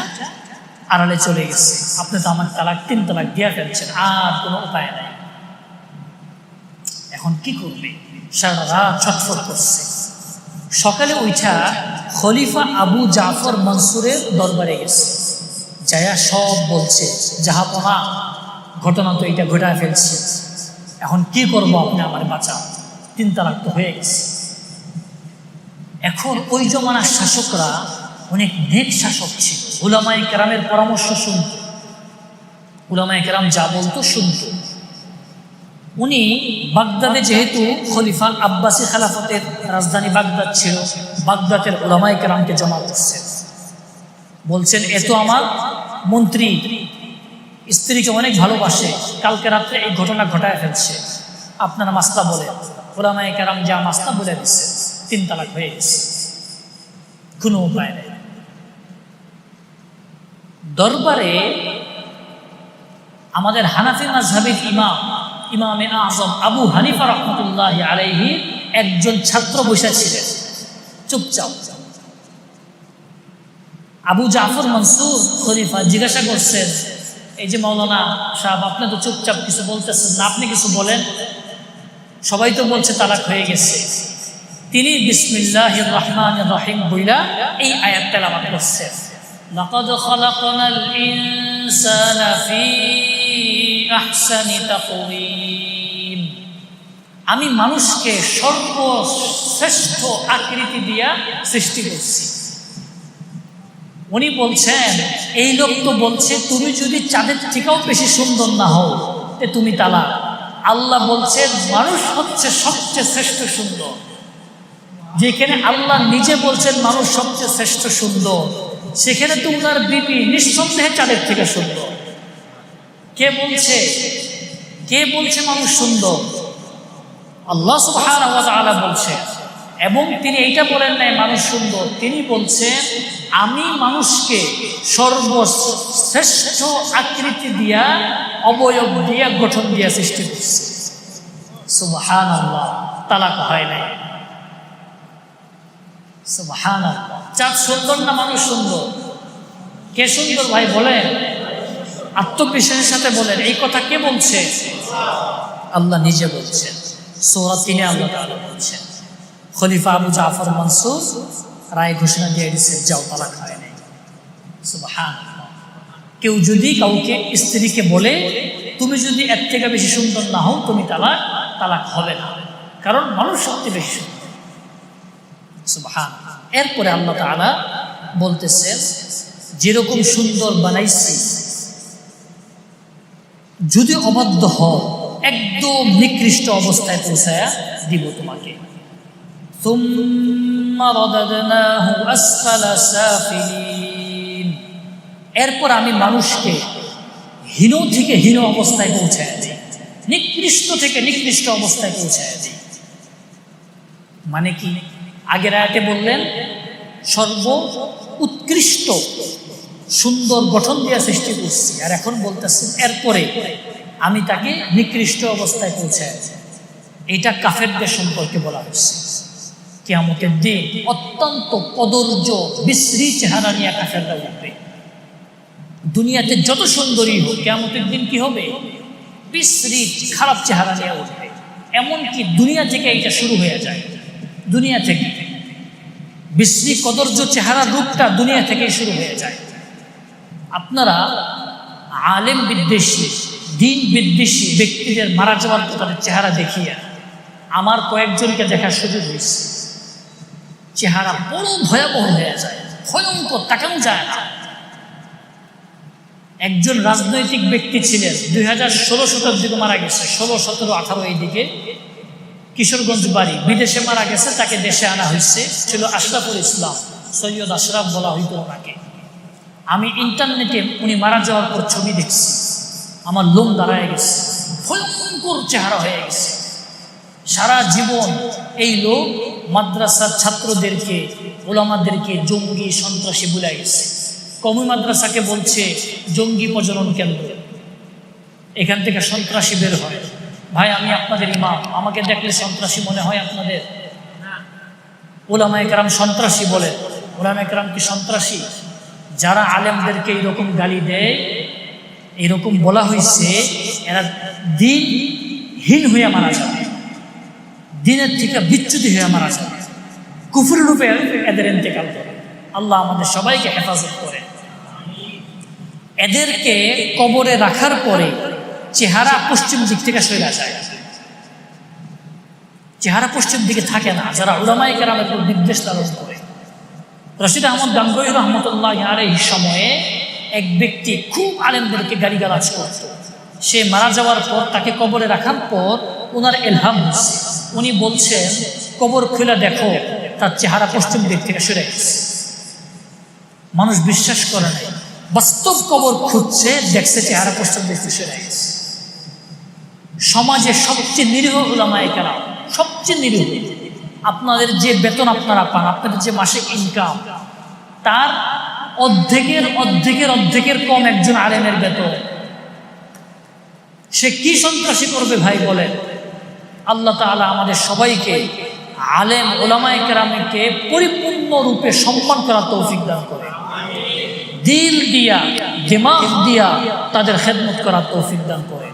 আড়ালে চলে গেছে, আপনি তো আমার তালাক 3 তালাক দিয়া ফেলছেন, আর কোনো উপায় নাই। এখন কি করবে? সারা রাত ছটফট করছে। সকালে উঠা খলিফা আবু জাফর মনসুরের দরবারে গেছে, যায়া সব বলছে, জাহাপনা ঘটনা তো এটা ঘটায় ফেলছে, এখন কি করব, আপনি আমার বাঁচান, 3 তালাক তো হয়ে গেছে। এখন ওই জমানার শাসকরা অনেক নেক শাসক ছিল, উলামায়ে কেরামের পরামর্শ শুনত, উলামায়ে কেরাম যা বলতো শুনত। উনি বাগদাদে, যেহেতু খলিফা আব্বাসী খেলাফতের রাজধানী বাগদাদ ছিল, বাগদাদের উলামায়ে কেরামকে জমা করছেন, বলছেন এ তো আমার মন্ত্রী স্ত্রীকে অনেক ভালোবাসে, কালকে রাত্রে এই ঘটনা ঘটায় ফেলছে, আপনারা মাসলা বলেন। উলামায়ে কেরাম যা মাসলা বলে দিচ্ছে, 3 তালাক হয়ে গেছে, কোনো উপায় নেই। দরবারে আমাদের হানাফি মাযহাবের ইমামে আযম আবু হানিফা রাহমাতুল্লাহি আলাইহি একজন ছাত্র বসেছিলেন চুপচাপ। আবু জাফর মনসুর খলিফা জিজ্ঞাসা করছেন, এই যে মাওলানা সাহেব, আপনি তো চুপচাপ কিছু বলতেছেন না, আপনি কিছু বলেন, সবাই তো বলছে তালাক হয়ে গেছে। তিনি বিসমিল্লাহির রহমানির রহিম বইলা এই আয়াত তেলাওয়াত করছেন, লাকাদ খালাকনাল ইনসানা ফি আহসানি তাকওয়িম, আমি মানুষকে সর্বশ্রেষ্ঠ আকৃতি দিয়া সৃষ্টি করছি। উনি বলছেন, এই লোক তো বলছে তুমি যদি চাঁদের থেকেও বেশি সুন্দর না হও তে তুমি তালাক। আল্লাহ বলছেন মানুষ হচ্ছে সবচেয়ে শ্রেষ্ঠ সুন্দর। যেখানে আল্লাহ নিজে বলছেন মানুষ সবচেয়ে শ্রেষ্ঠ সুন্দর, সেখানে তো উনার বিবি নিঃসন্দেহে চাঁদের থেকে সুন্দর। কে বলছে মানুষ সুন্দর? আল্লাহ সুবহানাহু ওয়া তাআলা বলছেন। এবং তিনি এইটা বলেন নাই মানুষ সুন্দর, তিনি বলছেন আমি মানুষকে সর্বশ্রেষ্ঠ আকৃতি দিয়া, অবয়ব দিয়া, গঠন দিয়া সৃষ্টি করছি। সুবহানাল্লাহ, তালাক হয় নাই। সুবহানাল্লাহ। চাঁদ সুন্দর না মানুষ সুন্দর? কে সুন্দর ভাই বলেন? আত্মবিশ্বাসের সাথে বলেন, এই কথা কে বলছে? আল্লাহ নিজে বলছেন। সূরা 3 আল্লাহ তাআলা বলছেন, খলিফা আবু জাফর মনসুর রায় ঘোষণা দিয়ে দিচ্ছে, যাও, তালাক হয় নাই। সুবহানাল্লাহ। কেউ যদি কাউকে স্ত্রীকে বলে তুমি যদি এর থেকে বেশি সুন্দর না হও তুমি তালাক হবে না, কারণ মানুষ সবচেয়ে বেশি সুন্দর। সুবহানাল্লাহ। এরপরে আল্লাহ তাআলা বলতেছেন, যেরকম সুন্দর বানাইছি, যদি অবাধ্য হও একদম নিকৃষ্ট অবস্থায় পৌঁছায়া দিব তোমাকে। এরপর আমি মানুষকে হীন থেকে হীন অবস্থায় পৌঁছায় দিই, নিকৃষ্ট থেকে নিকৃষ্ট অবস্থায় পৌঁছায় দিই। মানে কি? আগের আয়াতে বললেন সর্ব উৎকৃষ্ট সুন্দর গঠন দিয়ে সৃষ্টি করছি, আর এখন বলতেছেন এরপরে আমি তাকে নিকৃষ্ট অবস্থায় পৌঁছায়। এটা কাফেরদের সম্পর্কে বলা হচ্ছে। কিয়ামতের দিন অত্যন্ত কদর্য বিশ্রী চেহারা নিয়ে কাফেররা উঠবে। দুনিয়াতে যত সুন্দরী হোক, কিয়ামতের দিন কি হবে? বিশ্রী খারাপ চেহারা নিয়ে উঠবে। এমনকি দুনিয়া থেকে এটা শুরু হয়ে যায়, দুনিয়া থেকে বিশ্রী কদর্য চেহারা রূপটা দুনিয়া থেকেই শুরু হয়ে যায়। আপনারা আলেম বিদ্বেষী, দিন বিদ্বেষী ব্যক্তিদের মারা যাওয়ার পর তাদের চেহারা দেখিয়া আমার কয়েকজনকে দেখার সুযোগ হয়েছে। চেহারা বড় ভয়াবহ হয়ে যায়, ভয়ঙ্কর, তাকানো যায় না। একজন রাজনৈতিক ব্যক্তি ছিলেন, 2016 দিকে মারা গেছে, 16, 17, 18 এই দিকে, কিশোরগঞ্জ বাড়ি, বিদেশে মারা গেছে। তাকে দেশে আনা হয়েছে, ছিল আশরাফুল ইসলাম, সৈয়দ আশরাফ বলা হইতো ওনাকে। আমি ইন্টারনেটে উনি মারা যাওয়ার পর ছবি দেখছি, আমার লোম দাঁড়ায় গেছে, ভয়ঙ্কর চেহারা হয়ে গেছে। সারা জীবন এই লোক মাদ্রাসার ছাত্রদেরকে, ওলামাদেরকে জঙ্গি সন্ত্রাসী বলে গেছে। কওমি মাদ্রাসাকে বলছে জঙ্গি প্রজনন কেন্দ্র, এখান থেকে সন্ত্রাসী বের হয়। ভাই, আমি আপনাদের ইমাম, আমাকে দেখলে সন্ত্রাসী মনে হয় আপনাদের? ওলামায়ে কেরাম সন্ত্রাসী বলেন। ওলামায়ে কেরাম কি সন্ত্রাসী? যারা আলেমদেরকে এইরকম গালি দেয়, এরকম বলা হয়েছে, এরা দিনহীন হয়ে মারা যাবে, দিনের থেকে বিচ্যুতি হয়ে মারা যাবে, কুফরি রূপে এদের ইন্তেকাল করে। আল্লাহ আমাদের সবাইকে হেফাজত করে। এদেরকে কবরে রাখার পরে চেহারা পশ্চিম দিক থেকে সরে যায়, চেহারা পশ্চিম দিকে থাকে না। যারা উলামায়ে কেরামের উপর নির্দেশ লালন করে। রশিদ আহমদ গাঙ্গুহি রহমতুল্লাহ আলাইহির সময়ে এক ব্যক্তি খুব আলেমদেরকে গালিগালাজ করত। সে মারা যাওয়ার পর, তাকে কবরে রাখার পর ওনার ইলহাম হচ্ছে, উনি বলছেন কবর খুলে দেখো, তার চেহারা পশ্চিম দিক থেকে সরে গেছে। মানুষ বিশ্বাস করে নাই, বাস্তব কবর খুঁজছে, দেখছে চেহারা পশ্চিম দিক থেকে সরে গেছে। সমাজে সবচেয়ে নিরীহ উলামায়ে কেরাম, সবচেয়ে নিরীহ। আপনাদের যে বেতন আপনারা পান, আপনাদের যে মাসিক ইনকাম, তার অর্ধেকের কম একজন আলেমের বেতন। সে কি সন্ত্রাসী করবে ভাই বলেন? আল্লাহ তাআলা আমাদের সবাইকে আলেম উলামায়ে কেরামকে পরিপূর্ণ রূপে সম্মান করার তৌফিক দান করে, দিল দিয়া দিমাগ দিয়া তাদের খেদমত করার তৌফিক দান করে।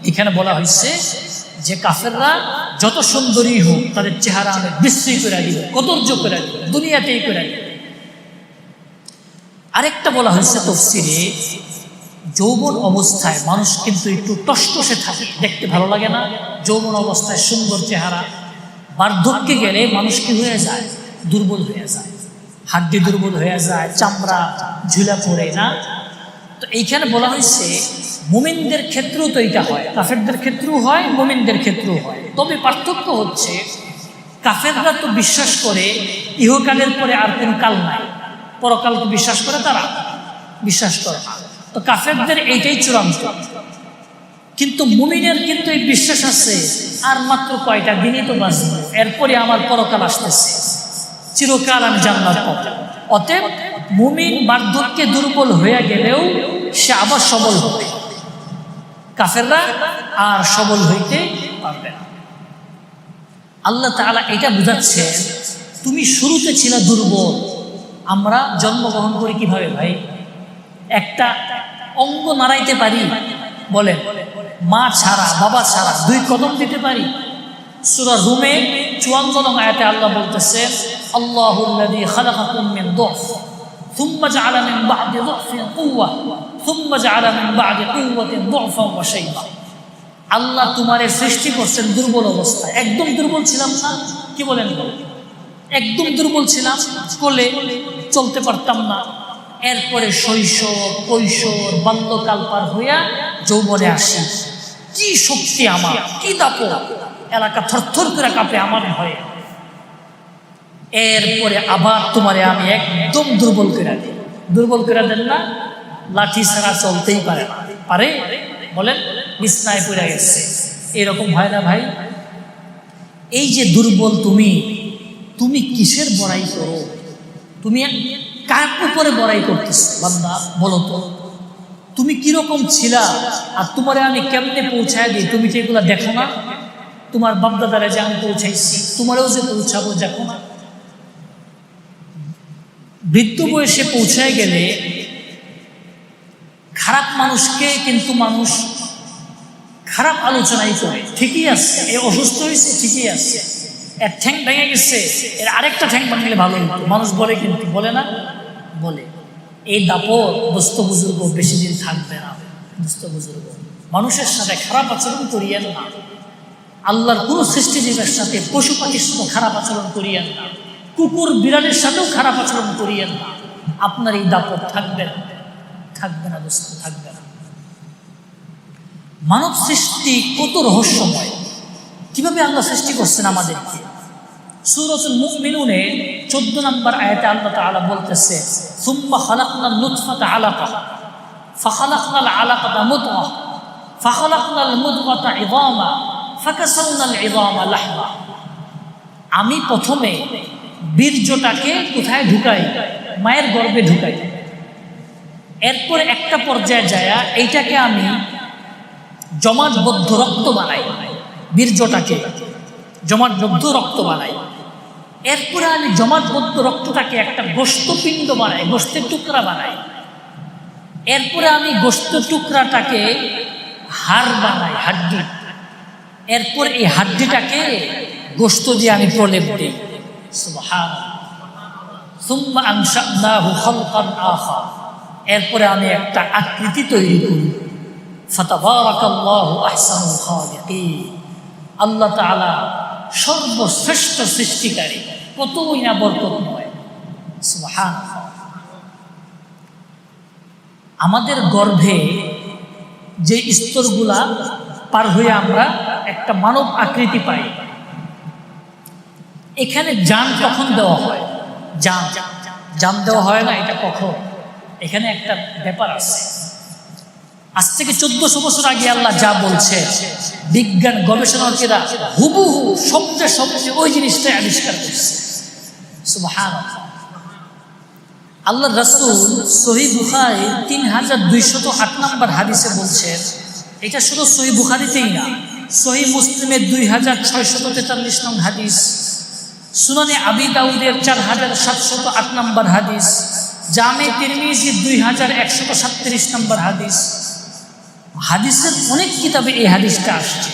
এখানে বলা হয়েছে যে কাফেররা যত সুন্দরী হোক, তাদের চেহারা আমি বিশ্রী করে দিব, কদর্য করে দিব, দুনিয়াতেই করে দিব। আরেকটা বলা হয়েছে তাফসীরে, যৌবন অবস্থায় মানুষ কিন্তু একটু টসটসে থাকে, দেখতে ভালো লাগে না? যৌবন অবস্থায় সুন্দর চেহারা। বার্ধক্যে গেলে মানুষ কি হয়ে যায়? দুর্বল হয়ে যায়, হাড্ডি দুর্বল হয়ে যায়, চামড়া ঝুলা পড়ে না। তো এইখানে বলা হয়েছে মুমিনদের ক্ষেত্রেও তো এটা হয়, কাফেরদের ক্ষেত্রেও হয়, মুমিনদের ক্ষেত্রেও হয়। তবে পার্থক্য হচ্ছে, কাফেররা তো বিশ্বাস করে ইহকালের পরে আর কোন কাল নাই, পরকালকে বিশ্বাস করে, তারা বিশ্বাস করে না। তো কাফেরদের এইটাই চূড়ান্ত। কিন্তু মুমিনের কিন্তু এই বিশ্বাস আছে, আর মাত্র কয়টা দিনই তো বাঁচব, এরপরে আমার পরকাল আসতেছে, চিরকাল আমি জান্নাত পাবো। অতএব মুমিন বার্ধক্যে দুর্বল হয়ে গেলেও সে আবার সবল হবে, কাফেররা আর সবল হইতে পারবে না। আল্লাহ তাআলা এটা বুঝাচ্ছে, তুমি শুরুতে ছিলে দুর্বল। আমরা জন্মগ্রহণ করি কিভাবে ভাই? একটা অঙ্গ নাড়াইতে পারি বলেন? মা ছাড়া, বাবা ছাড়া 2 কদম দিতে পারি? সূরা রুমে 54 নং আয়াতে আল্লাহ বলতেছেন, আল্লাহুল্লাযী খালাকাকুম মিন দুফ সুম্মা জাআলা মিন বা'দি দুফিন কুওয়া সুম্মা জাআলা মিন বা'দি কুওয়াতিন দুফান ওয়া শাইবা। আল্লাহ তোমারে সৃষ্টি করছেন দুর্বল অবস্থায়। একদম দুর্বল ছিলাম না? কি বলেন? একদম দুর্বল ছিলাম, কোলে চলতে পারতাম না। এরপরে শৈশব, কৈশোর, বাল্যকাল পার হইয়া যৌবনে আসি। কি শক্তি আমার, কি দাপট, এলাকা থরথর করে কাঁপে আমার ভয়ে। এরপরে আবার তোমারে আমি একদম দুর্বল করে দিই। দুর্বল করে দেন না? লাঠি ছাড়া চলতেই পারে না। পারে? বলেন, বিছনায় পড়ে গেছে। এরকম হয় না ভাই? এই যে দুর্বল তুমি কিসের বড়াই করো? তুমি কার উপরে বড়াই করতেছো বান্দা? বলো তো, তুমি কিরকম ছিলা, আর তোমারে আমি কেমনে পৌঁছায় দিই, তুমি কি এগুলো দেখো না? তোমার বাপদাদারে যে আমি পৌঁছাইছি, তোমারেও যে পৌঁছাবো, দেখো না? বৃদ্ধ বয়সে পৌঁছায় গেলে খারাপ মানুষকে কিন্তু মানুষ খারাপ আলোচনাই করে। ঠিকই আছে, এ অসুস্থ হয়েছে, ঠিকই আছে, এর ঠ্যাং ভেঙে গেছে, এর আরেকটা ঠ্যাং ভাঙলে ভালো হতো, মানুষ বলে, কিন্তু বলে না? বলে। এই দাপট দুস্থ বুজুর্গ বেশি দিন থাকবে না। দুস্থ বুজুর্গ, মানুষের সাথে খারাপ আচরণ করিয়েন না। আল্লাহর কোন সৃষ্টিজীবের সাথে, পশু পাখির সাথে খারাপ আচরণ করিয়েন না। কুকুর বিড়ালের সাথেও খারাপ আচরণ করিয়েন না। আপনার এই দাপট থাকবে না, থাকবে না দোস্ত, থাকবে না। মানব সৃষ্টি কত রহস্যময়। কিভাবে আল্লাহ সৃষ্টি করছেন আমাদেরকে? সূরাতুল মুমিনুনে 14 নম্বর আয়াতে আল্লাহ তাআলা বলতেছে, সুম্মা খালাকনাল নুতফাতা আলাকা ফাখালাকনাল আলাকাতা মুদগা ফাখালাকনাল মুদগাতা ইযামা ফাকাসাওনাল ইযামা লাহমা। আমি প্রথমে বীর্যটাকে কোথায় ঢুকাই? মায়ের গর্ভে ঢুকাই। এরপর একটা পর্যায়ে যায় এইটাকে আমি জমাটবদ্ধ রক্ত বানাই, বীর্যটাকে জমাটবদ্ধ রক্ত বানাই। এরপরে আমি জমাটবদ্ধ রক্তটাকে একটা গোশতপিণ্ড বানাই, গোশতের টুকরা বানাই। এরপরে আমি গোশতের টুকরাটাকে হাড় বানাই, হাড্ডি। এরপর এই হাড্ডিটাকে গোশত দিয়ে আমি প্রলেপ দিই। সুবহানাল্লাহ। সুম্মা আনশানাহু খালকান আখার, এরপরে আমি একটা আকৃতি তৈরি করি। ফাতাবারাকাল্লাহু আহসানুল খালিকিন, আল্লাহ তাআলা সর্বশ্রেষ্ঠ সৃষ্টিকারী, কতই না বরকতময়। সুবহানাল্লাহ। আমাদের গর্ভে যে স্তরগুলা পার হয়ে আমরা একটা মানব আকৃতি পাই, এখানে জান কখন দেওয়া হয়? জান দেওয়া হয় না, এটা কখন? এখানে একটা ব্যাপার আছে। আজ থেকে 1400 বছর আগে আল্লাহ যা বলছে, বিজ্ঞান গবেষণার্থীরা হুবহু শব্দে শব্দে ওই জিনিসটাই আবিষ্কার করছে। সুবহানাল্লাহ। আল্লাহ রাসূল সহিহ বুখারী 3208 নম্বর হাদিসে বলছেন, এটা শুধু সহিহ বুখারীতেই না, সহিহ মুসলিমের 2643 নং হাদিস, সুনানে আবি দাউদের 4708 নম্বর হাদিস, জামে তিরমিজি 2137 নম্বর হাদিস। হাদিসের অনেক কিতাবে এই হাদিসটা আসছে।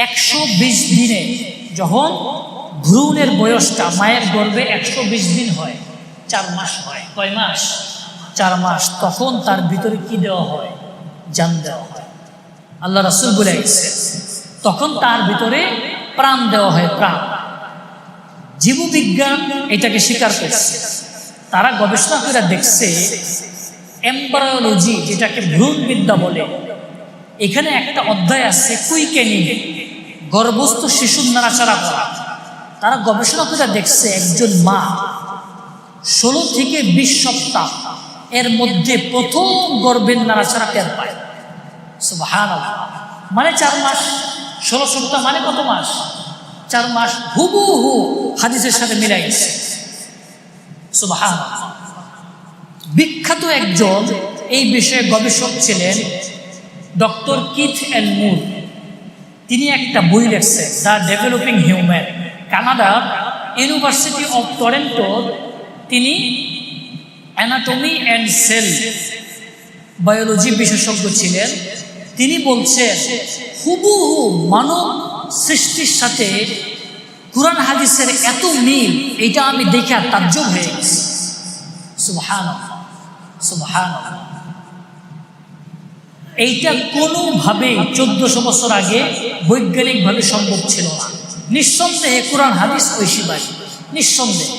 120 দিনে যখন ভ্রূণের বয়সটা মায়ের গর্ভে 120 দিন হয়, 4 মাস হয়। কয় মাস? 4 মাস। তখন তার ভিতরে কি দেওয়া হয়? জান দেওয়া হয়। আল্লাহ রাসূল বলে গেছে, তখন তার ভিতরে প্রাণ দেওয়া হয়, প্রাণ। জীববিজ্ঞান এটাকে স্বীকার করছে। তারা গবেষণা করে দেখছে, এমব্রায়োলজি, যেটাকে ভ্রূণবিদ্যা বলে, এখানে একটা অধ্যায় আছে কুইকেনিং, গর্ভস্থ শিশুর নাড়াচাড়া করা। তারা গবেষণা করে দেখছে, একজন মা 16 থেকে 20 সপ্তাহ এর মধ্যে প্রথম গর্ভের নাড়াচাড়া টের পায়। সুবহানাল্লাহ। মানে 4 মাস। 16 সপ্তাহ মানে কত মাস? 4 মাস। হুবহু হাদিসের সাথে মিলাই গেছে। সুবহানাল্লাহ। বিখ্যাত একজন এই বিষয়ে গবেষক ছিলেন ডক্টর কিথ এল মুর। তিনি একটা বই লিখছেন, দ্য ডেভেলপিং হিউম্যান। কানাডার ইউনিভার্সিটি অফ টরন্টো তিনি অ্যানাটমি অ্যান্ড সেল বায়োলজি বিশেষজ্ঞ ছিলেন। তিনি বলছেন, হুবহু মানব সৃষ্টির সাথে কুরআন হাদিসের এত মিল, এটা আমি দেখে তাজ্জব হয়ে গেছি। সুবহানাল্লাহ, সুবহানাল্লাহ। এইটা কোনোভাবে 1400 বছর আগে বৈজ্ঞানিকভাবে সম্ভব ছিল না। নিঃসন্দেহে কুরআন হাদিস ঐশীবাদী, নিঃসন্দেহে।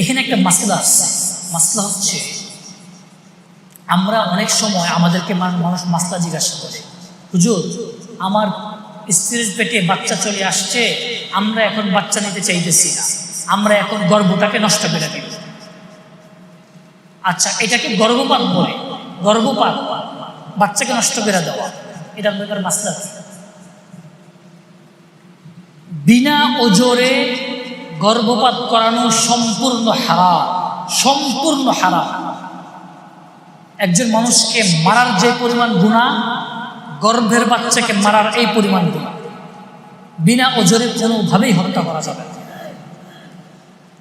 এখানে একটা মাসলা আছে। মাসলা হচ্ছে, আমরা অনেক সময় আমাদেরকে মানুষ মাসলা জিজ্ঞাসা করে, হুজুর আমার স্ত্রীর পেটে বাচ্চা চলে আসছে, আমরা এখন বাচ্চা নিতে চাইতেছি না, আমরা এখন গর্ভটাকে নষ্ট করে দেব। আচ্ছা, এটাকে গর্ভপাত বলে। গর্ভপাত, বাচ্চাকে নষ্ট করে দেওয়া, এটার ব্যাপারে মাসলা আছে। বিনা ওজরে গর্ভপাত করানো সম্পূর্ণ হারাম, সম্পূর্ণ হারাম। একজন মানুষকে মারার যে পরিমাণ গুনাহ, গর্ভের বাচ্চাকে মারার এই পরিমাণ গুনাহ। বিনা ওজরে কোনোভাবেই হত্যা করা যাবে না।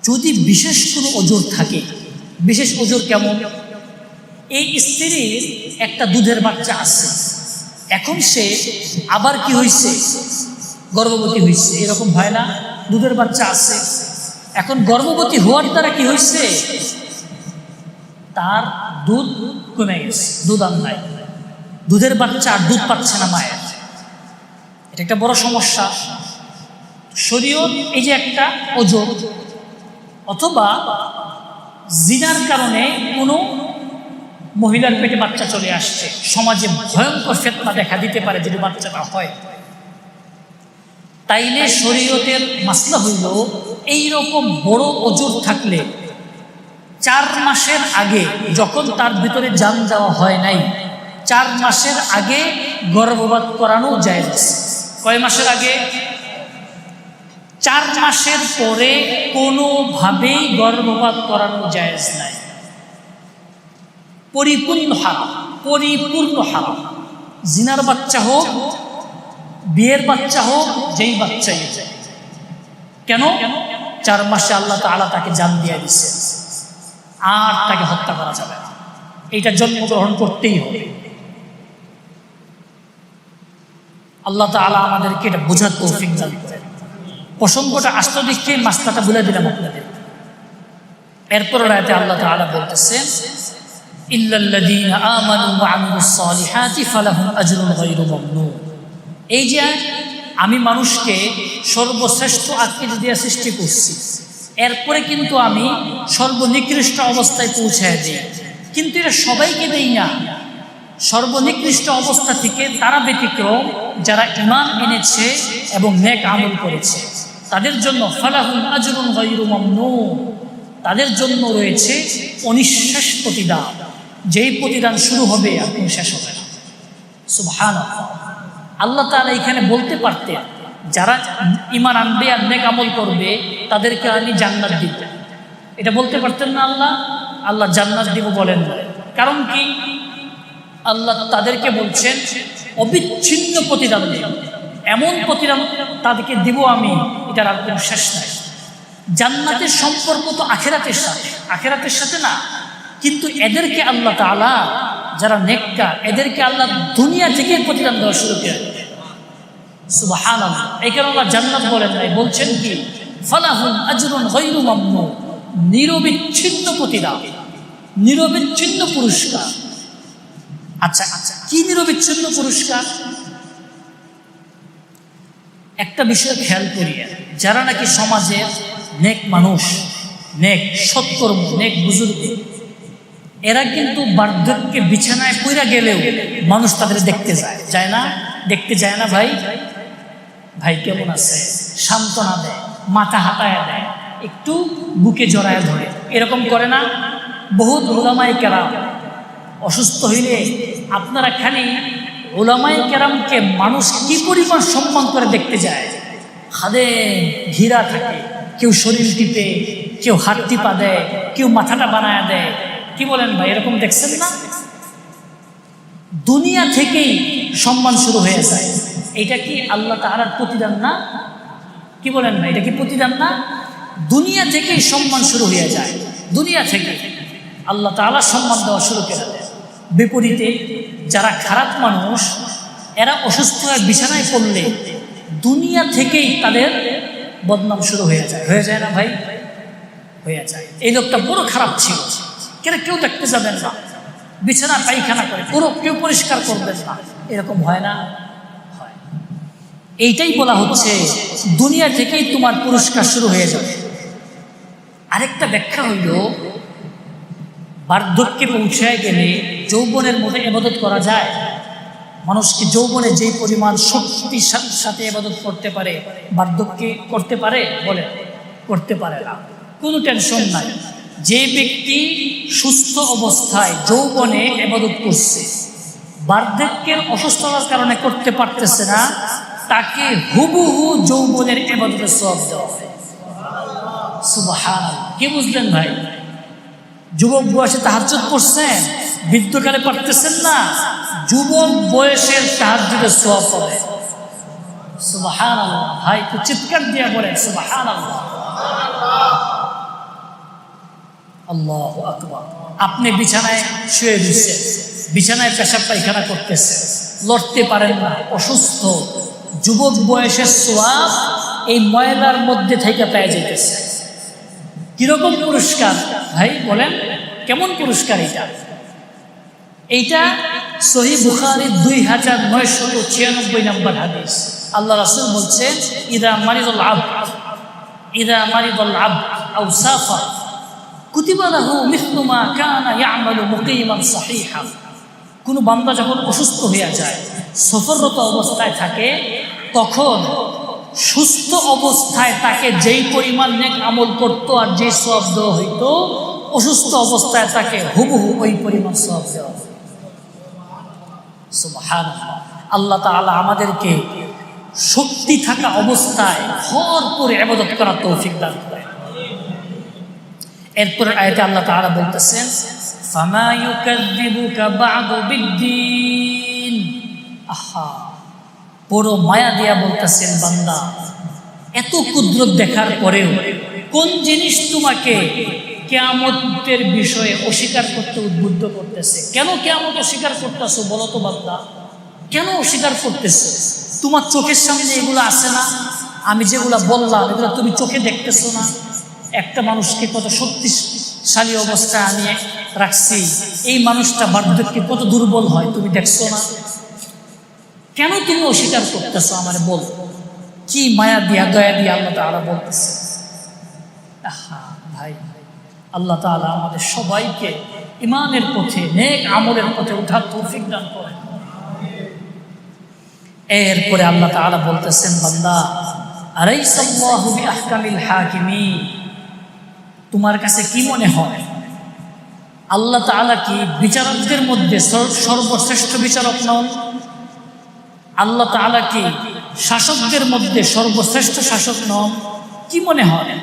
যদি বিশেষ কোনো ওজর থাকে, বিশেষ ওজর কেমন? এই স্ত্রীর একটা দুধের বাচ্চা আছে, এখন সে আবার কি হয়েছে? গর্ভবতী হয়েছে। এরকম হয় না? দুধের বাচ্চা আছে, এখন গর্ভবতী হওয়ার দ্বারা কি হয়েছে? তার দুধ কমে গেছে, দুধ আর নাই। দুধের বাচ্চা আর দুধ পাচ্ছে না মায়ের। এটা একটা বড় সমস্যা। শরীয়ত এই যে একটা ওজর, অথবা জিনার কারণে কোনো মহিলার পেটে বাচ্চা চলে আসছে, সমাজে ভয়ঙ্কর ফিতনা দেখা দিতে পারে যদি বাচ্চাটা হয়। তাইলে শরীয়তের মাসলা হইল, এইরকম বড় ওজর থাকলে 4 মাসের আগে, যখন তার ভিতরে জান দেওয়া হয় নাই, 4 মাসের আগে গর্ভপাত করানো জায়েজ আছে। কয় মাসের আগে? 4 মাসের পরে কোনোভাবেই গর্ভপাত করানো জায়েজ নাই। পরিপূর্ণ হারাম, পরিপূর্ণ হারাম। জিনার বাচ্চা হোক, বিয়ের বাচ্চা হোক, যেই বাচ্চাই হোক। কেন? 4 মাসে আল্লাহ তাআলা তাকে জান দিয়ে দিচ্ছে, আর তাকে হত্যা করা যাবে না, এইটা জন্মগ্রহণ করতেই হবে। আল্লাহ তাআলা আমাদেরকে এটা বোঝার তৌফিক দান করেন। প্রসঙ্গটা আসতে দেখে মাসলাটা বলে দিলাম আপনাদের। এরপর আয়াতে আল্লাহ তাআলা বলতেছেন, ইল্লাল্লাযীনা আমানু ওয়া আমিলুস সালিহাতি ফালাহুম আজরুন গায়রু মামনুন। এই যে আমি মানুষকে সর্বশ্রেষ্ঠ আকৃতি দিয়ে সৃষ্টি করছি, এরপরে কিন্তু আমি সর্বনিকৃষ্ট অবস্থায় পৌঁছায় দিই, কিন্তু এটা সবাইকে দেই না। সর্বনিকৃষ্ট অবস্থা থেকে তারা ব্যতিক্রম, যারা ঈমান এনেছে এবং নেক আমল করেছে, তাদের জন্য ফালাহুম আজরুন গায়রু মামনুন, তাদের জন্য রয়েছে অনিঃশেষ প্রতিদান, যেই প্রতিদান শুরু হবে আর কোনো শেষ হবে না। সুবহানাল্লাহ। আল্লাহ তাআলা এখানে বলতে পারতেন, যারা ঈমান আনবে আর নেক আমল করবে তাদেরকে আমি জান্নাত দিব, এটা বলতে পারতেন না আল্লাহ? আল্লাহ জান্নাত দিব বলেন না। কারণ কি? আল্লাহ তাদেরকে বলছেন অবিচ্ছিন্ন প্রতিদান দেব, এমন প্রতিদান তাদেরকে দিব আমি, এটার আর কোনো শেষ নাই। জান্নাতের সম্পর্ক তো আখিরাতের সাথে না, কিন্তু এদেরকে আল্লাহ তাআলা, যারা নেককার, এদেরকে আল্লাহ দুনিয়া থেকে প্রতিদান দেওয়া শুরু করে। সুবহানাল্লাহ। এই কারণে আল্লাহ জান্নাত বলেন নাই, বলছেন কি ফালাহুম আজরুন গায়রু মামনুন, নিরবিচ্ছিন্ন প্রতিদান, নিরবিচ্ছিন্ন পুরস্কার। আচ্ছা, কি নিরবিচ্ছিন্ন পুরস্কার? একটা বিষয় খেয়াল করি, যারা নাকি সমাজের নেক মানুষ, নেক সৎকর্ম, নেক বুজুর্গ, এরা কিন্তু বার্ধক্যে বিছানায় পইরা গেলেও মানুষ তাদের দেখতে যায় না? দেখতে যায় না? ভাই ভাই কেমন আছে, সান্ত্বনা দেয়, মাথা হাতায় দেয়, একটু বুকে জড়ায় ধরে, এরকম করে না? বহুত উলামায়ে কেরাম অসুস্থ হইলে আপনারা খালি উলামায়ে কেরামকে মানুষ কি পরিমাণ সম্মান করে দেখতে যায়। হাতে ঘিরা থাকে, কেউ শরীর টিপে, কেউ হাত টিপা দেয়, কেউ মাথাটা বানায় দেয়। কি বলেন ভাই, এরকম দেখছেন না? দুনিয়া থেকেই সম্মান শুরু হয়ে যায়। এটা কি আল্লাহ তাআলার প্রতিদান না? কি বলেন ভাই, এটা কি প্রতিদান না? দুনিয়া থেকেই সম্মান শুরু হয়ে যায়, দুনিয়া থেকে আল্লাহ তাআলা সম্মান দেওয়া শুরু করে দেয়। বিপরীতে যারা খারাপ মানুষ, এরা অসুস্থ হয়ে বিছানায় পড়লে দুনিয়া থেকেই তাদের বদনাম শুরু হয়ে যায় না ভাই? হয়ে যায়। এই লোকটা বড় খারাপ ছিল, কেউ দেখতে যাবেন না, বিছানা পায়খানা করে, পুরো কেউ পরিষ্কার করবেন না, এরকম হয় না? হয়। এইটাই বলা হচ্ছে দুনিয়া থেকেই তোমার পুরস্কার শুরু হয়ে যাবে। আরেকটা ব্যাখ্যা হইল, বার্ধক্যে পৌঁছায় গেলে যৌবনের মধ্যে ইবাদত করা যায়। মানুষকে যৌবনে যেই পরিমাণ শক্তির সাথে ইবাদত করতে পারে, বার্ধক্যে করতে পারে? বলে করতে পারে না। কোনো টেনশন নাই। যে ব্যক্তি সুস্থ অবস্থায় যৌবনে ইবাদত করছে, বার্ধক্যের অসুস্থতার কারণে করতে পারতেছে না, তাকে হুবহু যৌবনের ইবাদতের সওয়াব দেওয়া হবে। সুবহানাল্লাহ। কি বুঝলেন ভাই? যুবক বয়সে তাহাজ্জুদ পড়ছেন, বৃদ্ধকালে পারতেছেন না, যুবক বয়সের তাহাজ্জুদের সওয়াব পাবে। সুবহানাল্লাহ। ভাই তো চিৎকার দিয়ে বলেন সুবহানাল্লাহ। আল্লাহু আকবার। আপনি বিছানায় শুয়ে রয়েছেন, বিছানায় পেশাব পায়খানা করতেছেন, লড়তে পারেন না, অসুস্থ, যুবক বয়সের সওয়াব এই ময়লার মধ্যে থেকে পেয়ে যাইতেছে। কিরকম পুরস্কার ভাই বলেন, কেমন পুরস্কার এটা? এইটা সহিহ বুখারীর 2996 নম্বর হাদিস। আল্লাহ রাসূল বলছেন, ইদা মারিদাল আবদ আও সাফার কুতিবা লাহু মিসলু মা কানা ইয়ামালু মুকিমান সাহিহা। কোনো বান্দা যখন অসুস্থ হয়ে যায়, সফররত অবস্থায় থাকে, তখন সুস্থ অবস্থায় তাকে যেই পরিমাণ নেক আমল করতো আর যে সওয়াব দেওয়া হইতো, অসুস্থ অবস্থায় তাকে হুবহু ওই পরিমাণ সওয়াব দেওয়া হয়। সুবহানাল্লাহ। আল্লাহ তাআলা আমাদেরকে শক্তি থাকা অবস্থায় ভরপুর ইবাদত করার তৌফিক দান করেন। এরপর আয়াতে আল্লাহ তাআলা বলতেছেন, ফামা ইউকাযযিবুকা বা'দু বিদ্দীন। আহা, বড় মায়া দিয়া বলতেছেন, বান্দা এত কুদরত দেখার পরেও কোন জিনিস তোমাকে কিয়ামতের বিষয়ে অস্বীকার করতে উদ্বুদ্ধ করতেছে? কেন কিয়ামত অস্বীকার করতেছো বলো তো বান্দা? কেন অস্বীকার করতেছো? তোমার চোখের সামনে এগুলো আছে না? আমি যেগুলো বললাম এগুলো তুমি চোখে দেখতেছো না? একটা মানুষকে কত শক্তিশালী অবস্থায় আমি রাখছি, এই মানুষটা বার্ধক্যে কত দুর্বল হয় তুমি দেখছো না? কেন তুমি অস্বীকার করতেছো? আমার বল, কি মায়া দিয়া দয়া দিয়া আল্লাহ তাআলা বলতেছে। ভাই, আল্লাহ তাআলা আমাদের সবাইকে ঈমানের পথে, নেক আমলের পথে ওঠার তৌফিক দান করেন। এরপরে আল্লাহ তাআলা বলতেছেন, বান্দা আলাইসাল্লাহু বিআহকামিল হাকিমিন, তোমার কাছে কি মনে হয় আল্লাহ তাআলা কি বিচারকদের মধ্যে সর্বশ্রেষ্ঠ বিচারক নন? আল্লাহ তাআলা কি শাসকদের মধ্যে সর্বশ্রেষ্ঠ শাসক নন? কি মনে হয়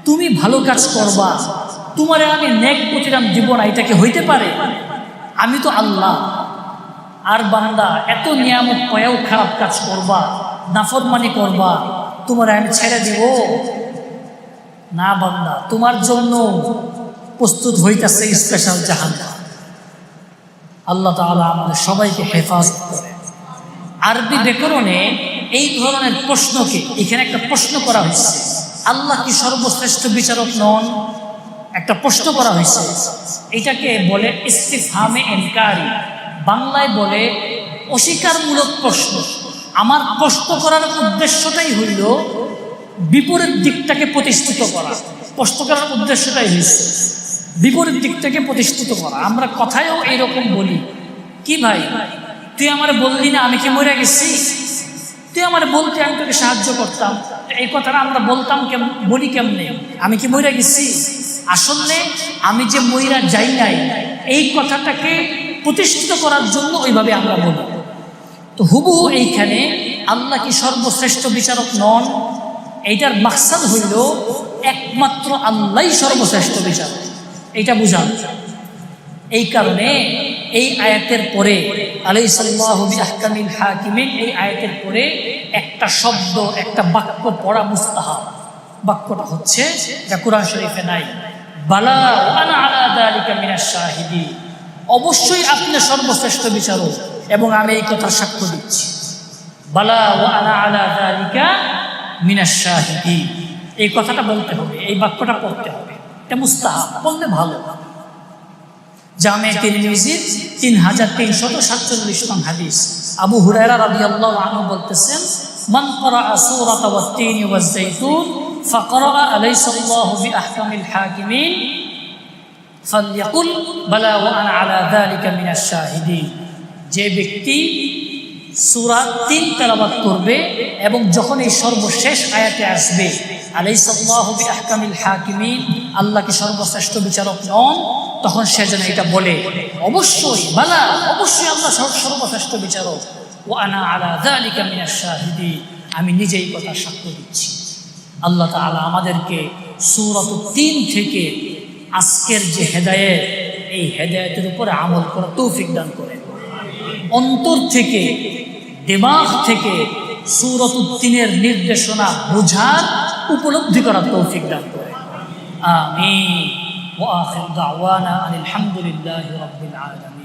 তুমি ভালো কাজ করবা, তোমারে আমি নেক প্রতিদান দিব না, এটা কি হইতে পারে? আমি তো আল্লাহ। আর বান্দা এত নিয়ামত পায়াও খারাপ কাজ করবা, নাফরমানি করবা, তোমারে আমি ছেড়ে দিব না? বান্দা, তোমার জন্য প্রস্তুত হইতেছে স্পেশাল জাহান্নাম। আল্লাহ তাআলা আমাদের সবাইকে হেফাজত করে। আরবি ব্যাকরণে এই ধরনের প্রশ্নকে, এখানে একটা প্রশ্ন করা হয়েছে, আল্লাহ কি সর্বশ্রেষ্ঠ বিচারক নন? একটা প্রশ্ন করা হয়েছে, এটাকে বলে ইস্তিফহামে ইনকারি, বাংলায় বলে অস্বীকারমূলক প্রশ্ন। আমার প্রশ্ন করার উদ্দেশ্যটাই হইল বিপরীত দিকটাকে প্রতিষ্ঠিত করা। প্রশ্ন করার উদ্দেশ্যটাই হয়েছে বিপরীত দিকটাকে প্রতিষ্ঠিত করা। আমরা কথায়ও এইরকম বলি, কি ভাই তুই আমার বললি না আমি কি মরে গেছি? তুই আমার বলতে আমি তোকে সাহায্য করতাম। এই কথাটা আমরা বলতাম, বলি কেমনে? আমি কি মরে গেছি? আসলে আমি যে মইরা যাই নাই, এই কথাটাকে প্রতিষ্ঠিত করার জন্য ওইভাবে আমরা বলি। তো হুবহু এইখানে আল্লাহ কি সর্বশ্রেষ্ঠ বিচারক নন? এইটার মাকসাদ হইল একমাত্র আল্লাহই সর্বশ্রেষ্ঠ বিচারক, এইটা বুঝান। এই কারণে এই আয়াতের পরে আলাইসাল্লাহু বিআহকামিল হাকিমিন, এই আয়াতের পরে একটা শব্দ, একটা বাক্য পড়া মুস্তাহাব। বাক্যটা হচ্ছে, এটা কুরআন শরীফে নাই, বালা ওয়া আনা আলা যালিকা মিনাশ শাহিদিন, অবশ্যই আপনি সর্বশ্রেষ্ঠ বিচারক এবং আমি এই কথার সাক্ষ্য দিচ্ছি। বালা ওয়া আনা আলা যালিকা মিনাশ শাহিদিন, এই কথাটা বলতে হবে, এই বাক্যটা পড়তে হবে। এটা মুস্তাহাব, বললে ভালো। জামে তিরমিজির 3347 নং হাদিস, আবু হুরায়রা রাদিয়াল্লাহু আনহু বলতেছেন, মান ক্বারাআ সূরাতা ওয়াত-তিন ওয়াজ-যাইতুন ফাকরাআ আলাইসাল্লাহু বিআহকামিল হাকিমিন ফালইয়াকুল বালা ওয়া আনা আলা যালিকা মিনাশ শাহিদিন। যে ব্যক্তি সূরা 3 তেলাওয়াত করবে এবং যখন এই সর্বশেষ আয়াতে আসবে আলাইসাল্লাহু বিআহকামিল হাকিমিন, আল্লাহ কি সর্বশ্রেষ্ঠ বিচারক নন, তখন সে যেন এটা বলে, অবশ্যই বালা, অবশ্যই আল্লাহ সর্বশ্রেষ্ঠ বিচারক, ওয়া আনা আলা যালিকা মিনাশ শাহিদিন, আমি নিজেই কথা সাক্ষ্য দিচ্ছি। আল্লাহ তাআলা আমাদেরকে সূরাত 3 থেকে আজকের যে হেদায়েত, এই হেদায়েতের উপরে আমল করার তৌফিক দান করেন। অন্তর থেকে, দিমাগ থেকে সূরাত 3-এর নির্দেশনা বোঝার, উপলব্ধি করার তৌফিক দান করেন। আমিন। ওয়া আখিরু দাওয়ানা আনিল হামদুলিল্লাহি রাব্বিল আলামিন।